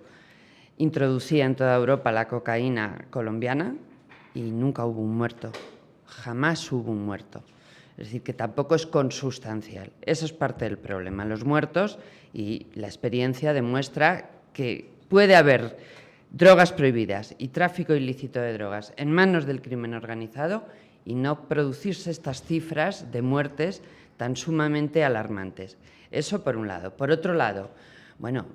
introducía en toda Europa la cocaína colombiana y nunca hubo un muerto, jamás hubo un muerto. Es decir, que tampoco es consustancial. Eso es parte del problema. Los muertos, y la experiencia demuestra que puede haber drogas prohibidas y tráfico ilícito de drogas en manos del crimen organizado y no producirse estas cifras de muertes tan sumamente alarmantes. Eso por un lado. Por otro lado, bueno,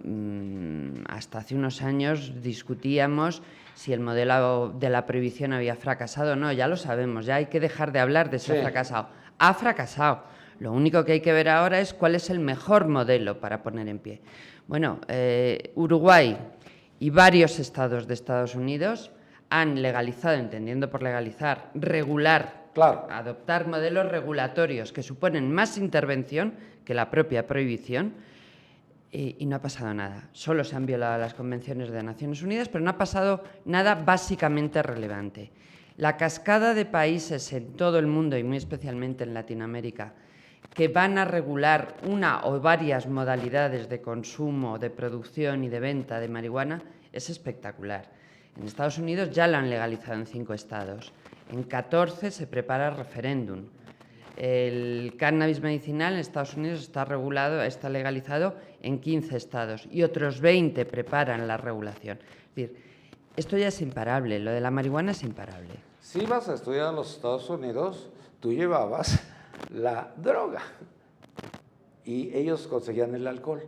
hasta hace unos años discutíamos si el modelo de la prohibición había fracasado o no. Ya lo sabemos, ya hay que dejar de hablar de ser fracasado. Ha fracasado. Lo único que hay que ver ahora es cuál es el mejor modelo para poner en pie. Bueno, Uruguay y varios estados de Estados Unidos han legalizado, entendiendo por legalizar, regular, claro, adoptar modelos regulatorios que suponen más intervención que la propia prohibición. Y no ha pasado nada. Solo se han violado las convenciones de Naciones Unidas, pero no ha pasado nada básicamente relevante. La cascada de países en todo el mundo, y muy especialmente en Latinoamérica, que van a regular una o varias modalidades de consumo, de producción y de venta de marihuana, es espectacular. En Estados Unidos ya lo han legalizado en 5 estados. En 14 se prepara el referéndum. El cannabis medicinal en Estados Unidos está legalizado en 15 estados y otros 20 preparan la regulación. Es decir, esto ya es imparable, lo de la marihuana es imparable. Si ibas a estudiar en los Estados Unidos, tú llevabas la droga y ellos conseguían el alcohol.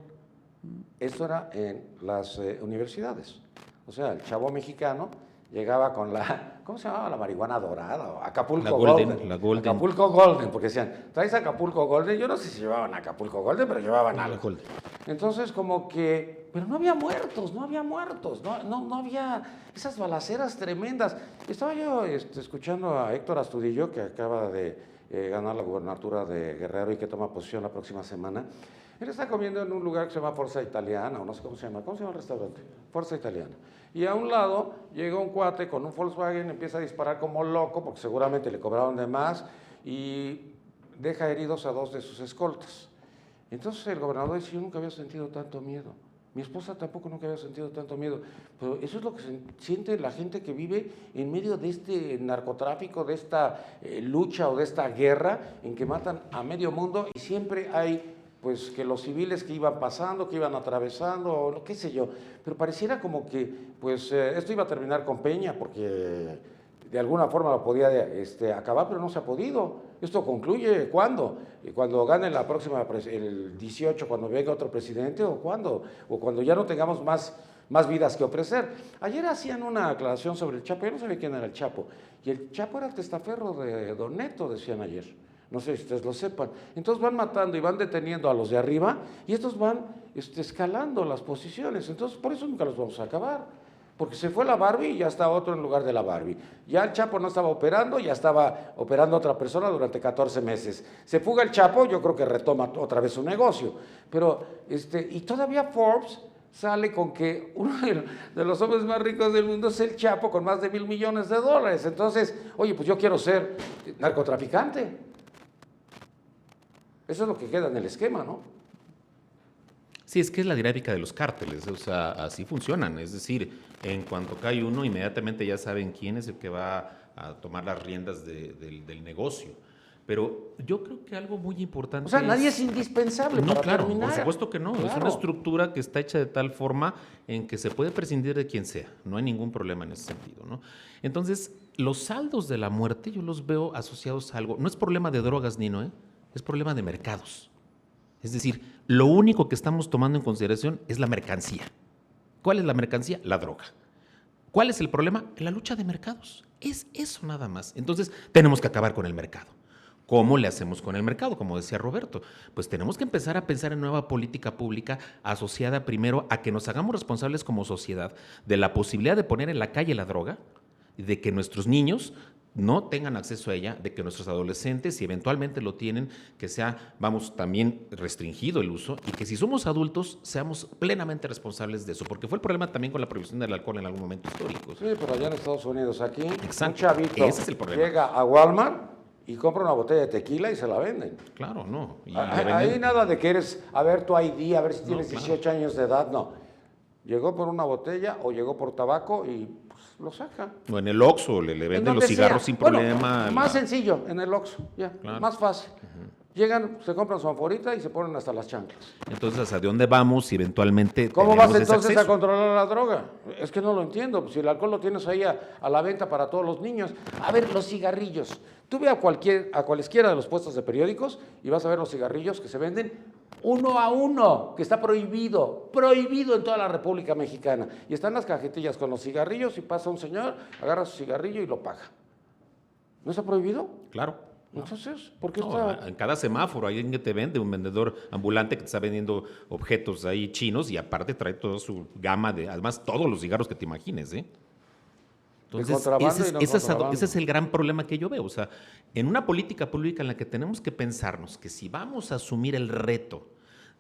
Esto era en las universidades. O sea, el chavo mexicano llegaba con la, ¿cómo se llamaba? La marihuana dorada, o Acapulco La Golden, Golden. la Golden. Acapulco Golden, porque decían, ¿traes Acapulco Golden? Yo no sé si llevaban Acapulco Golden, pero llevaban algo. Golden. Entonces, como que, pero no había muertos, no había esas balaceras tremendas. Estaba yo escuchando a Héctor Astudillo, que acaba de ganar la gubernatura de Guerrero y que toma posición la próxima semana. Él está comiendo en un lugar que se llama Forza Italiana, o no sé cómo se llama el restaurante? Forza Italiana. Y a un lado llega un cuate con un Volkswagen, empieza a disparar como loco, porque seguramente le cobraron de más, y deja heridos a 2 de sus escoltas. Entonces el gobernador dice, yo nunca había sentido tanto miedo. Mi esposa tampoco nunca había sentido tanto miedo. Pero eso es lo que siente la gente que vive en medio de este narcotráfico, de esta lucha o de esta guerra en que matan a medio mundo y siempre hay pues que los civiles que iban pasando, que iban atravesando, o lo qué sé yo, pero pareciera como que pues esto iba a terminar con Peña, porque de alguna forma lo podía acabar, pero no se ha podido. Esto concluye, ¿cuándo? Cuando gane la próxima, el 18, cuando venga otro presidente, o cuándo, o cuando ya no tengamos más vidas que ofrecer. Ayer hacían una aclaración sobre el Chapo, yo no sabía quién era el Chapo, y el Chapo era testaferro de Don Neto, decían ayer. No sé si ustedes lo sepan. Entonces van matando y van deteniendo a los de arriba y estos van escalando las posiciones. Entonces por eso nunca los vamos a acabar. Porque se fue la Barbie y ya está otro en lugar de la Barbie. Ya el Chapo no estaba operando, ya estaba operando otra persona durante 14 meses. Se fuga el Chapo, yo creo que retoma otra vez su negocio. Pero, y todavía Forbes sale con que uno de los hombres más ricos del mundo es el Chapo con más de $1,000 millones. Entonces, oye, pues yo quiero ser narcotraficante. Eso es lo que queda en el esquema, ¿no? Sí, es que es la dinámica de los cárteles, o sea, así funcionan. Es decir, en cuanto cae uno, inmediatamente ya saben quién es el que va a tomar las riendas del negocio. Pero yo creo que algo muy importante. O sea, nadie es indispensable no, para claro, terminar. por supuesto que no. Claro. Es una estructura que está hecha de tal forma en que se puede prescindir de quien sea. No hay ningún problema en ese sentido, ¿no? Entonces, los saldos de la muerte yo los veo asociados a algo. No es problema de drogas, Nino, ¿eh? Es problema de mercados. Es decir, lo único que estamos tomando en consideración es la mercancía. ¿Cuál es la mercancía? La droga. ¿Cuál es el problema? La lucha de mercados. Es eso nada más. Entonces, tenemos que acabar con el mercado. ¿Cómo le hacemos con el mercado? Como decía Roberto, pues tenemos que empezar a pensar en nueva política pública asociada primero a que nos hagamos responsables como sociedad de la posibilidad de poner en la calle la droga, de que nuestros niños no tengan acceso a ella, de que nuestros adolescentes, si eventualmente lo tienen, que sea, también restringido el uso y que si somos adultos seamos plenamente responsables de eso, porque fue el problema también con la prohibición del alcohol en algún momento histórico. Sí, pero allá en Estados Unidos, aquí, Exacto. Un chavito Ese es el problema. llega a Walmart y compra una botella de tequila y se la venden. Claro, no. Y Ahí nada de que eres, a ver tu ID, a ver si tienes claro. 18 años de edad, no. Llegó por una botella o llegó por tabaco y pues, lo saca. O en el Oxxo le venden los donde cigarros sea. sin Bueno, problema. más sencillo, en el Oxxo, ya, Claro. más fácil. Llegan, se compran su anforita y se ponen hasta las chanclas. Entonces, ¿hacia dónde vamos si eventualmente ¿Cómo tenemos vas ese entonces a acceso? controlar la droga? Es que no lo entiendo. Si el alcohol lo tienes ahí a la venta para todos los niños. A ver, los cigarrillos. Tú ve a cualesquiera de los puestos de periódicos y vas a ver los cigarrillos que se venden 1 a 1, que está prohibido en toda la República Mexicana. Y están las cajetillas con los cigarrillos y pasa un señor, agarra su cigarrillo y lo paga. ¿No está prohibido? Claro. Entonces, ¿por qué No, está...? en cada semáforo hay alguien que te vende, un vendedor ambulante que te está vendiendo objetos ahí chinos y aparte trae toda su gama de, además todos los cigarros que te imagines, ¿eh? Entonces, contrabando y no contrabando. ese es el gran problema que yo veo. O sea, en una política pública en la que tenemos que pensarnos que si vamos a asumir el reto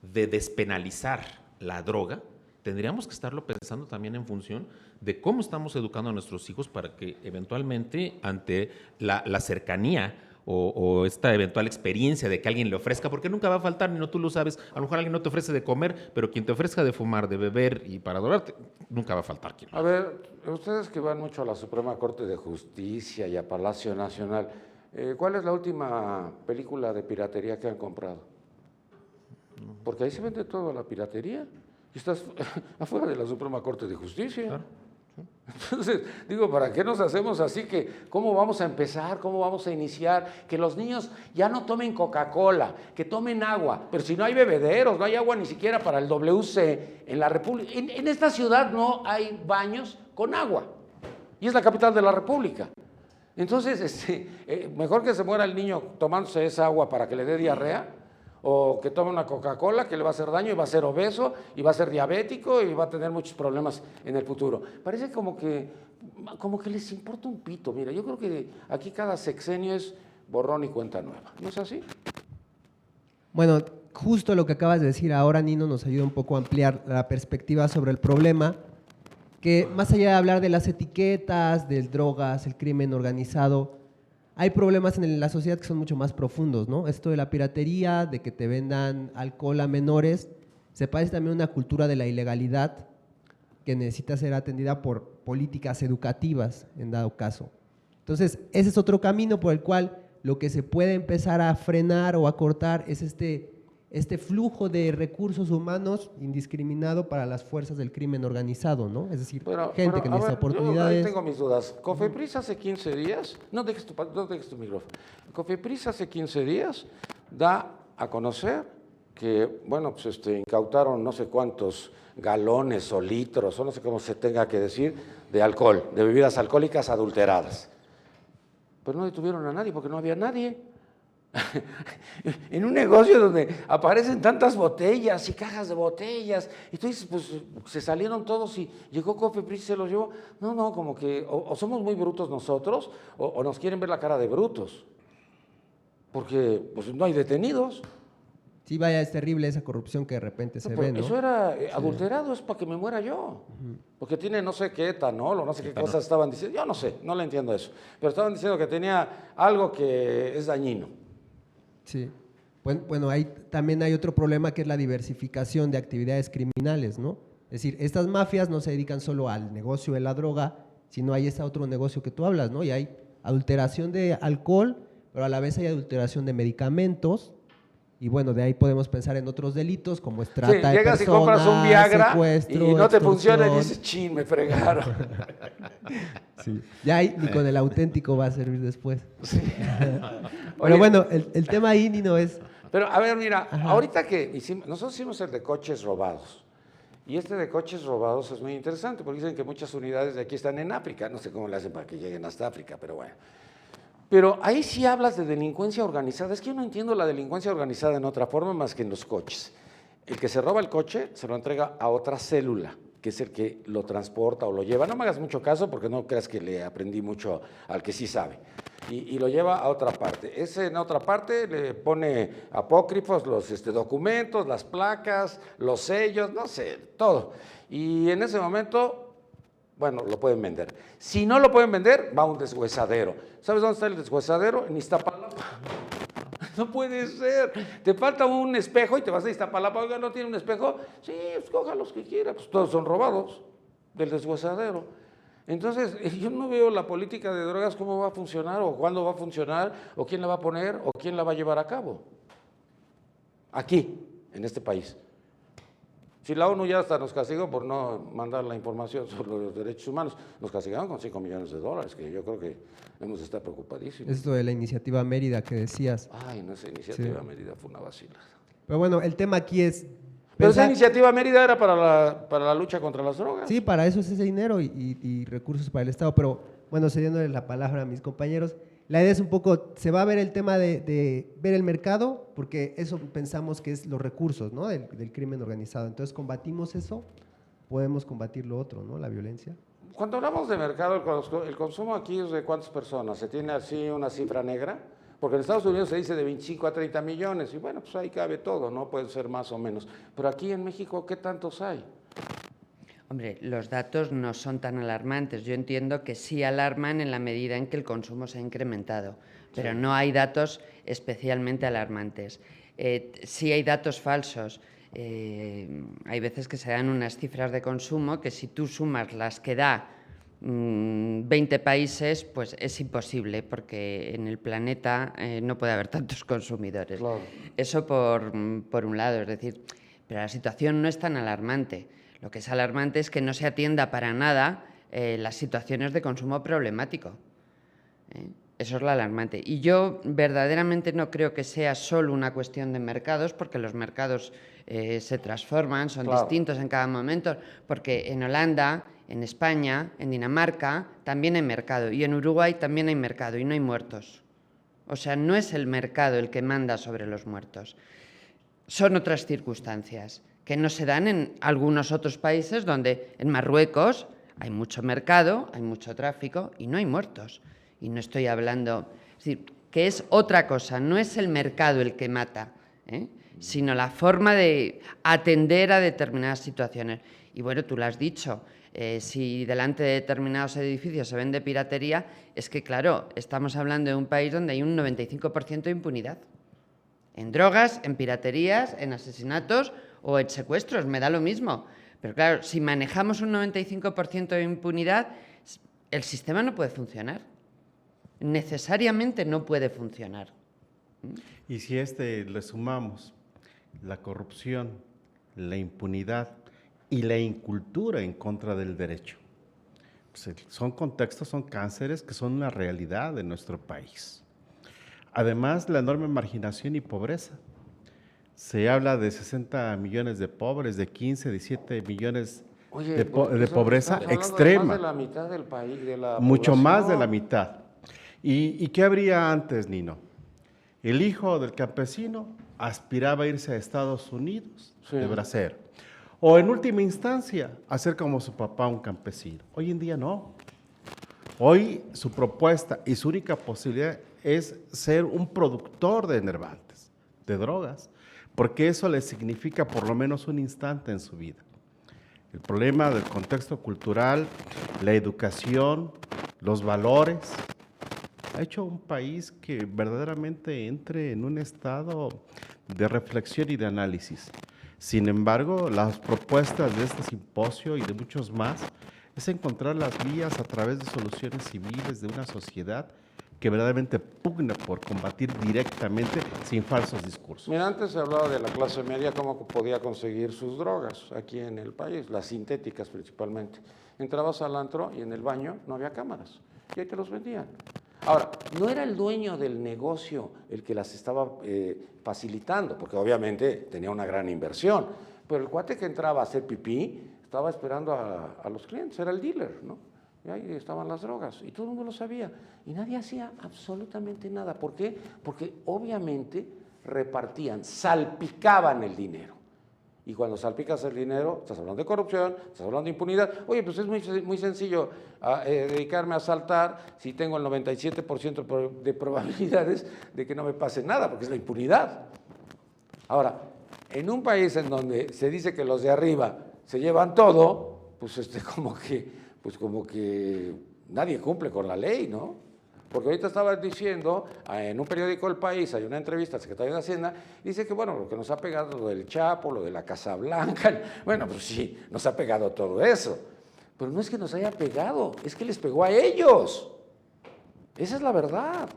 de despenalizar la droga, tendríamos que estarlo pensando también en función de cómo estamos educando a nuestros hijos para que eventualmente ante la cercanía o esta eventual experiencia de que alguien le ofrezca, porque nunca va a faltar, ni no tú lo sabes, a lo mejor alguien no te ofrece de comer, pero quien te ofrezca de fumar, de beber y para adorarte, nunca va a faltar quien. A ver, ustedes que van mucho a la Suprema Corte de Justicia y a Palacio Nacional, ¿cuál es la última película de piratería que han comprado? Porque ahí se vende toda la piratería y estás afuera de la Suprema Corte de Justicia. Claro. Entonces, digo, ¿para qué nos hacemos así? Que ¿cómo vamos a empezar? ¿Cómo vamos a iniciar? Que los niños ya no tomen Coca-Cola, que tomen agua. Pero si no hay bebederos, no hay agua ni siquiera para el WC en la República. En esta ciudad no hay baños con agua. Y es la capital de la República. Entonces, mejor que se muera el niño tomándose esa agua para que le dé diarrea, o que tome una Coca-Cola que le va a hacer daño y va a ser obeso y va a ser diabético y va a tener muchos problemas en el futuro. Parece como que les importa un pito. Mira, yo creo que aquí cada sexenio es borrón y cuenta nueva. ¿No es así? Bueno, justo lo que acabas de decir ahora, Nino, nos ayuda un poco a ampliar la perspectiva sobre el problema, que más allá de hablar de las etiquetas, de drogas, el crimen organizado, hay problemas en la sociedad que son mucho más profundos, ¿no? Esto de la piratería, de que te vendan alcohol a menores, se parece también a una cultura de la ilegalidad que necesita ser atendida por políticas educativas, en dado caso. Entonces, ese es otro camino por el cual lo que se puede empezar a frenar o a cortar es este flujo de recursos humanos indiscriminado para las fuerzas del crimen organizado, ¿no? Es decir, gente que necesita oportunidades. Yo ahí tengo mis dudas. Cofepris hace 15 días, no dejes tu micrófono. Cofepris hace 15 días da a conocer que, bueno, pues incautaron no sé cuántos galones o litros, o no sé cómo se tenga que decir, de alcohol, de bebidas alcohólicas adulteradas. Pero no detuvieron a nadie porque no había nadie. En un negocio donde aparecen tantas botellas y cajas de botellas, y tú dices, pues se salieron todos y llegó Cofepris y se los llevó. No, como que o somos muy brutos nosotros o nos quieren ver la cara de brutos, porque pues no hay detenidos. Sí, vaya, es terrible esa corrupción que de repente se ve, ¿no? Eso era adulterado, es para que me muera yo. Porque tiene no sé qué etanol o no sé qué cosas estaban diciendo. Yo no sé, no le entiendo eso. Pero estaban diciendo que tenía algo que es dañino. Sí. Bueno, también hay otro problema que es la diversificación de actividades criminales, ¿no? Es decir, estas mafias no se dedican solo al negocio de la droga, sino hay ese otro negocio que tú hablas, ¿no? Y hay adulteración de alcohol, pero a la vez hay adulteración de medicamentos. Y bueno, de ahí podemos pensar en otros delitos como es trata de personas, llegas y compras un Viagra secuestro, y no te funciona y extorsión. dices, chin, me fregaron. Sí. Ya ahí ni con el auténtico va a servir después. Sí. Pero Oye, bueno, el tema ahí, Nino, es... pero a ver, mira, Ajá. ahorita que nosotros hicimos el de coches robados. Y este de coches robados es muy interesante porque dicen que muchas unidades de aquí están en África. No sé cómo le hacen para que lleguen hasta África, pero bueno. Pero ahí sí hablas de delincuencia organizada. Es que yo no entiendo la delincuencia organizada en otra forma más que en los coches. El que se roba el coche se lo entrega a otra célula, que es el que lo transporta o lo lleva. No me hagas mucho caso porque no creas que le aprendí mucho al que sí sabe. Y lo lleva a otra parte. Ese en otra parte le pone apócrifos, los documentos, las placas, los sellos, no sé, todo. Y en ese momento... bueno, lo pueden vender. Si no lo pueden vender, va a un deshuesadero. ¿Sabes dónde está el deshuesadero? En Iztapalapa. No puede ser. Te falta un espejo y te vas a Iztapalapa. Oiga, ¿no tiene un espejo? Sí, pues coja los que quiera. Pues todos son robados del deshuesadero. Entonces, yo no veo la política de drogas cómo va a funcionar, o cuándo va a funcionar, o quién la va a poner, o quién la va a llevar a cabo. Aquí, en este país. Si la ONU ya hasta nos castigó por no mandar la información sobre los derechos humanos, nos castigaron con $5 millones, que yo creo que hemos de estar preocupadísimos. Esto de la iniciativa Mérida que decías. Ay, no, esa iniciativa Sí. Mérida fue una vacilada. Pero bueno, el tema aquí es... Pero esa pensar- iniciativa Mérida era para la lucha contra las drogas. Sí, para eso es ese dinero y recursos para el Estado, pero bueno, cediéndole la palabra a mis compañeros, la idea es un poco, se va a ver el tema de ver el mercado, porque eso pensamos que es los recursos, ¿no? del crimen organizado. Entonces, combatimos eso, podemos combatir lo otro, ¿no? La violencia. Cuando hablamos de mercado, el consumo aquí es de ¿cuántas personas? ¿Se tiene así una cifra negra? Porque en Estados Unidos se dice de 25 a 30 millones, y bueno, pues ahí cabe todo, ¿no? Pueden ser más o menos. Pero aquí en México, ¿qué tantos hay? Hombre, los datos no son tan alarmantes. Yo entiendo que sí alarman en la medida en que el consumo se ha incrementado, pero no hay datos especialmente alarmantes. Sí hay datos falsos. Hay veces que se dan unas cifras de consumo que si tú sumas las que da 20 países, pues es imposible, porque en el planeta no puede haber tantos consumidores. Claro. Eso por un lado, es decir, pero la situación no es tan alarmante. Lo que es alarmante es que no se atienda para nada las situaciones de consumo problemático. Eso es lo alarmante. Y yo verdaderamente no creo que sea solo una cuestión de mercados, porque los mercados se transforman, son distintos en cada momento, porque en Holanda, en España, en Dinamarca también hay mercado, y en Uruguay también hay mercado y no hay muertos. O sea, no es el mercado el que manda sobre los muertos. Son otras circunstancias que no se dan en algunos otros países donde en Marruecos hay mucho mercado, hay mucho tráfico y no hay muertos. Y no estoy hablando, es decir, que es otra cosa, no es el mercado el que mata, sino la forma de atender a determinadas situaciones. Y bueno, tú lo has dicho, si delante de determinados edificios se vende piratería, es que claro, estamos hablando de un país donde hay un 95% de impunidad. En drogas, en piraterías, en asesinatos o en secuestros, me da lo mismo. Pero claro, si manejamos un 95% de impunidad, el sistema no puede funcionar. Necesariamente no puede funcionar. Y si le sumamos la corrupción, la impunidad y la incultura en contra del derecho, pues son contextos, son cánceres que son una realidad de nuestro país. Además, la enorme marginación y pobreza. Se habla de 60 millones de pobres, de 15, 17 millones de pobreza extrema. Más de la mitad del país, de la mucho población. Más de la mitad. ¿Y qué habría antes, Nino? El hijo del campesino aspiraba a irse a Estados Unidos de bracero. O en última instancia, hacer como su papá, un campesino. Hoy en día no. Hoy su propuesta y su única posibilidad es ser un productor de enervantes, de drogas, porque eso le significa por lo menos un instante en su vida. El problema del contexto cultural, la educación, los valores, ha hecho un país que verdaderamente entre en un estado de reflexión y de análisis. Sin embargo, las propuestas de este simposio y de muchos más es encontrar las vías a través de soluciones civiles de una sociedad que verdaderamente pugna por combatir directamente sin falsos discursos. Mira, antes se hablaba de la clase media, cómo podía conseguir sus drogas aquí en el país, las sintéticas principalmente. Entrabas al antro y en el baño no había cámaras y ahí te los vendían. Ahora, no era el dueño del negocio el que las estaba facilitando, porque obviamente tenía una gran inversión, pero el cuate que entraba a hacer pipí estaba esperando a los clientes, era el dealer, ¿no? Y ahí estaban las drogas y todo el mundo lo sabía y nadie hacía absolutamente nada. ¿Por qué? Porque obviamente repartían, salpicaban el dinero. Y cuando salpicas el dinero, estás hablando de corrupción, estás hablando de impunidad. Oye, pues es muy sencillo dedicarme a asaltar si tengo el 97% de probabilidades de que no me pase nada, porque es la impunidad. Ahora, en un país en donde se dice que los de arriba se llevan todo, pues como que nadie cumple con la ley, ¿no? Porque ahorita estaba diciendo, en un periódico El País, hay una entrevista al secretario de Hacienda, dice que bueno, lo que nos ha pegado, lo del Chapo, lo de la Casa Blanca, bueno, pues sí, nos ha pegado todo eso. Pero no es que nos haya pegado, es que les pegó a ellos. Esa es la verdad.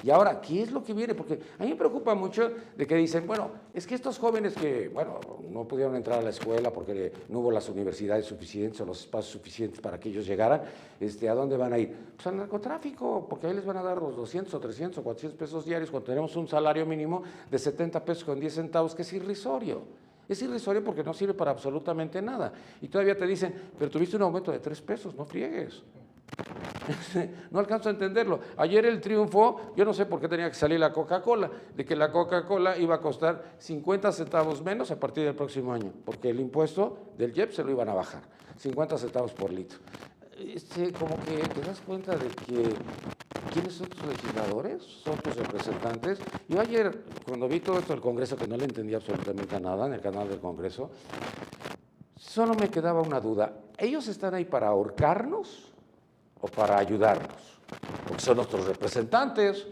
Y ahora, ¿qué es lo que viene? Porque a mí me preocupa mucho de que dicen, bueno, es que estos jóvenes que, bueno, no pudieron entrar a la escuela porque no hubo las universidades suficientes o los espacios suficientes para que ellos llegaran, ¿a dónde van a ir? Pues al narcotráfico, porque ahí les van a dar los 200 o 300 o 400 pesos diarios cuando tenemos un salario mínimo de 70 pesos con 10 centavos, que es irrisorio. Es irrisorio porque no sirve para absolutamente nada. Y todavía te dicen, pero tuviste un aumento de 3 pesos, no friegues. No alcanzo a entenderlo. Ayer el triunfo, yo no sé por qué tenía que salir la Coca-Cola, de que la Coca-Cola iba a costar 50 centavos menos a partir del próximo año, porque el impuesto del IEPS se lo iban a bajar, 50 centavos por litro. Como que te das cuenta de que ¿quiénes son tus legisladores? Son tus representantes. Yo ayer, cuando vi todo esto del Congreso, que no le entendí absolutamente nada en el canal del Congreso, solo me quedaba una duda. ¿Ellos están ahí para ahorcarnos o para ayudarnos? Porque son nuestros representantes.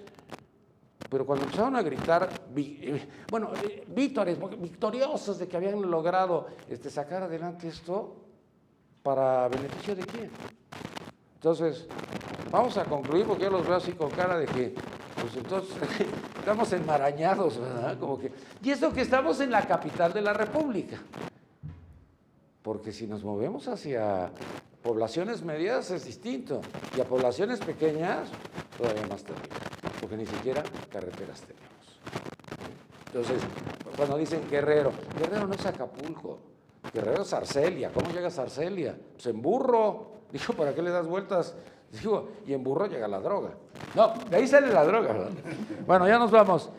Pero cuando empezaron a gritar, victoriosos de que habían logrado sacar adelante esto, ¿para beneficio de quién? Entonces, vamos a concluir porque yo los veo así con cara de que, pues entonces, estamos enmarañados, ¿verdad? Y eso que estamos en la capital de la República. Porque si nos movemos hacia poblaciones medias es distinto y a poblaciones pequeñas todavía más terrible, porque ni siquiera carreteras tenemos. Entonces, cuando dicen Guerrero, Guerrero no es Acapulco, Guerrero es Arcelia. ¿Cómo llegas a Arcelia? Pues en burro. Digo, ¿para qué le das vueltas? Digo, y en burro llega la droga. No, de ahí sale la droga, ¿verdad? Bueno, ya nos vamos.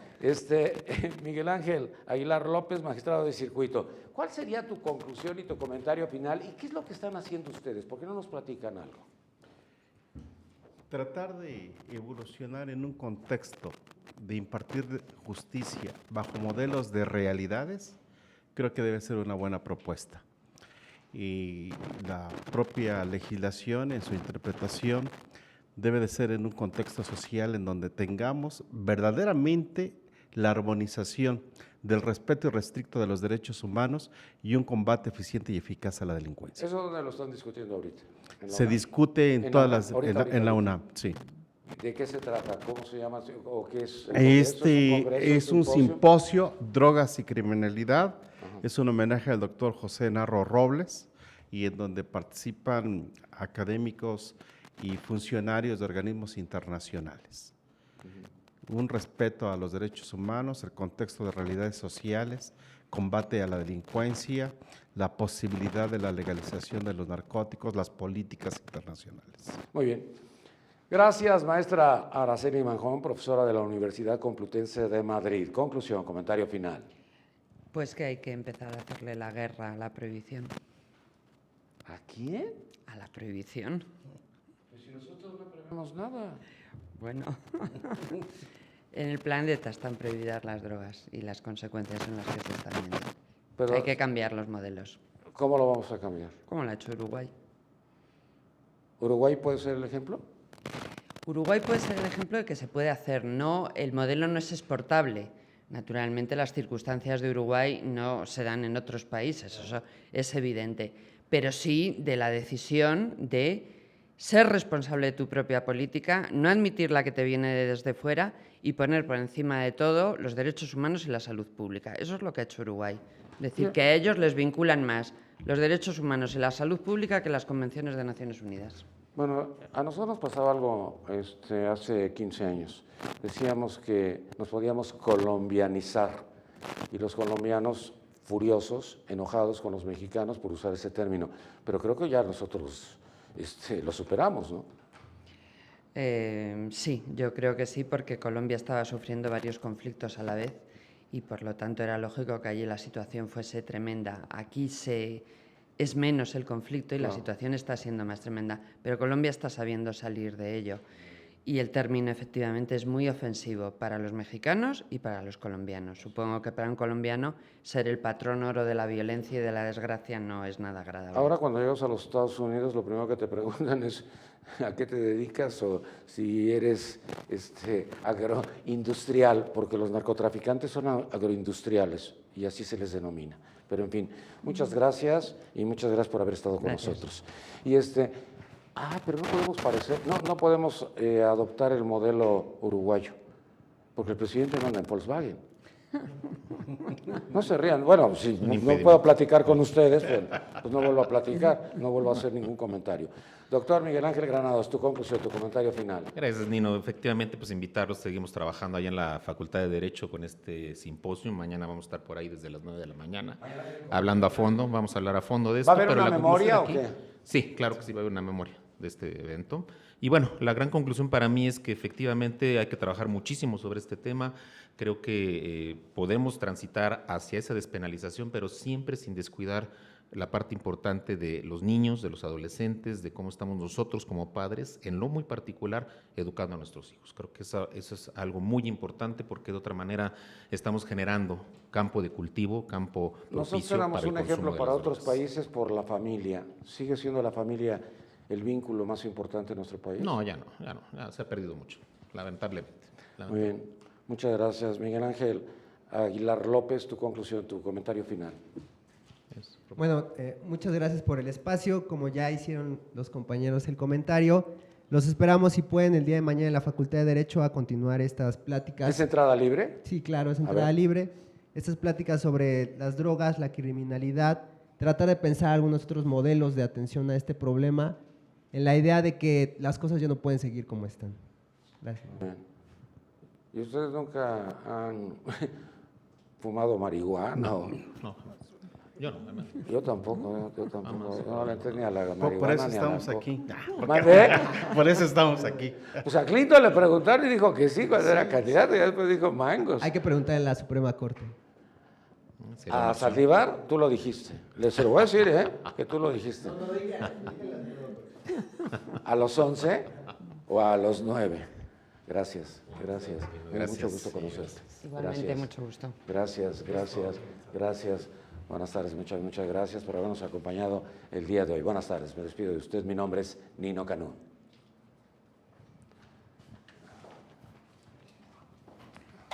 Miguel Ángel Aguilar López, magistrado de circuito. ¿Cuál sería tu conclusión y tu comentario final? ¿Y qué es lo que están haciendo ustedes? ¿Por qué no nos platican algo? Tratar de evolucionar en un contexto de impartir justicia bajo modelos de realidades, creo que debe ser una buena propuesta. Y la propia legislación en su interpretación debe de ser en un contexto social en donde tengamos verdaderamente la armonización del respeto irrestricto de los derechos humanos y un combate eficiente y eficaz a la delincuencia. ¿Eso dónde lo están discutiendo ahorita? Se discute en todas las, en la UNAM, sí. ¿De qué se trata? ¿Cómo se llama? ¿O qué es? Es un simposio, Drogas y Criminalidad. Es un homenaje al doctor José Narro Robles y en donde participan académicos y funcionarios de organismos internacionales. Un respeto a los derechos humanos, el contexto de realidades sociales, combate a la delincuencia, la posibilidad de la legalización de los narcóticos, las políticas internacionales. Muy bien. Gracias, maestra Araceli Manjón, profesora de la Universidad Complutense de Madrid. Conclusión, comentario final. Pues que hay que empezar a hacerle la guerra a la prohibición. ¿A quién? A la prohibición. Pues si nosotros no prohibimos nada. Bueno, en el planeta están prohibidas las drogas y las consecuencias son las que se están viendo. Pero, hay que cambiar los modelos. ¿cómo lo vamos a cambiar? ¿Cómo lo ha hecho Uruguay? ¿Uruguay puede ser el ejemplo? Uruguay puede ser el ejemplo de que se puede hacer. No, el modelo no es exportable. Naturalmente, las circunstancias de Uruguay no se dan en otros países, eso es evidente. Pero sí de la decisión de ser responsable de tu propia política, no admitir la que te viene desde fuera y poner por encima de todo los derechos humanos y la salud pública. Eso es lo que ha hecho Uruguay. Es decir, que a ellos les vinculan más los derechos humanos y la salud pública que las convenciones de Naciones Unidas. Bueno, a nosotros nos pasaba algo hace 15 años. Decíamos que nos podíamos colombianizar y los colombianos furiosos, enojados con los mexicanos por usar ese término. Pero creo que ya nosotros lo superamos, ¿no? Sí, yo creo que sí, porque Colombia estaba sufriendo varios conflictos a la vez y por lo tanto era lógico que allí la situación fuese tremenda. Aquí es menos el conflicto y la situación está siendo más tremenda, pero Colombia está sabiendo salir de ello. Y el término efectivamente es muy ofensivo para los mexicanos y para los colombianos. Supongo que para un colombiano ser el patrón oro de la violencia y de la desgracia no es nada agradable. Ahora cuando llegas a los Estados Unidos lo primero que te preguntan es ¿a qué te dedicas? O si eres agroindustrial, porque los narcotraficantes son agroindustriales y así se les denomina. Pero en fin, muchas gracias y muchas gracias por haber estado con nosotros. Y pero no podemos no podemos adoptar el modelo uruguayo, porque el presidente no anda en Volkswagen. No se rían. Bueno, si no puedo platicar con ustedes, pues no vuelvo a platicar, no vuelvo a hacer ningún comentario. Doctor Miguel Ángel Granados, tu conclusión, tu comentario final. Gracias, Nino. Efectivamente, pues invitarlos, seguimos trabajando allá en la Facultad de Derecho con este simposio. Mañana vamos a estar por ahí desde las 9 de la mañana, hablando a fondo, vamos a hablar a fondo de esto. ¿Va a haber una memoria o qué? Sí, claro que sí, va a haber una memoria de este evento. Y bueno, la gran conclusión para mí es que efectivamente hay que trabajar muchísimo sobre este tema. Creo que podemos transitar hacia esa despenalización, pero siempre sin descuidar la parte importante de los niños, de los adolescentes, de cómo estamos nosotros como padres, en lo muy particular, educando a nuestros hijos. Creo que eso es algo muy importante porque de otra manera estamos generando campo de cultivo, campo propicio Nosotros éramos para el un consumo ejemplo de para las otros drogas. países por la familia. ¿Sigue siendo la familia el vínculo más importante en nuestro país? No, ya se ha perdido mucho, lamentablemente. Muy bien, muchas gracias. Miguel Ángel Aguilar López, tu conclusión, tu comentario final. Bueno, muchas gracias por el espacio. Como ya hicieron los compañeros el comentario, los esperamos si pueden el día de mañana en la Facultad de Derecho a continuar estas pláticas. ¿Es entrada libre? Sí, claro, es entrada libre. Estas pláticas sobre las drogas, la criminalidad tratar de pensar algunos otros modelos de atención a este problema, en la idea de que las cosas ya no pueden seguir como están. Gracias. Bien. ¿Y ustedes nunca han fumado marihuana? o? No, jamás. Yo no, jamás. Yo tampoco. No le entré ni a la marihuana Por eso ni estamos al alcohol. aquí. ¿Mandé? Por eso estamos aquí. Pues a Clinton le preguntaron y dijo que sí cuando era candidato y después dijo mangos. Hay que preguntar en la Suprema Corte. Sería una A opción. Saldívar, tú lo dijiste. Se lo voy a decir, que tú lo dijiste. ¿A los 11 o a los 9? Gracias. Me da mucho gusto conocerte. Igualmente, Gracias. mucho gusto. Gracias. Buenas tardes, muchas gracias por habernos acompañado el día de hoy. Buenas tardes, me despido de usted. Mi nombre es Nino Canú.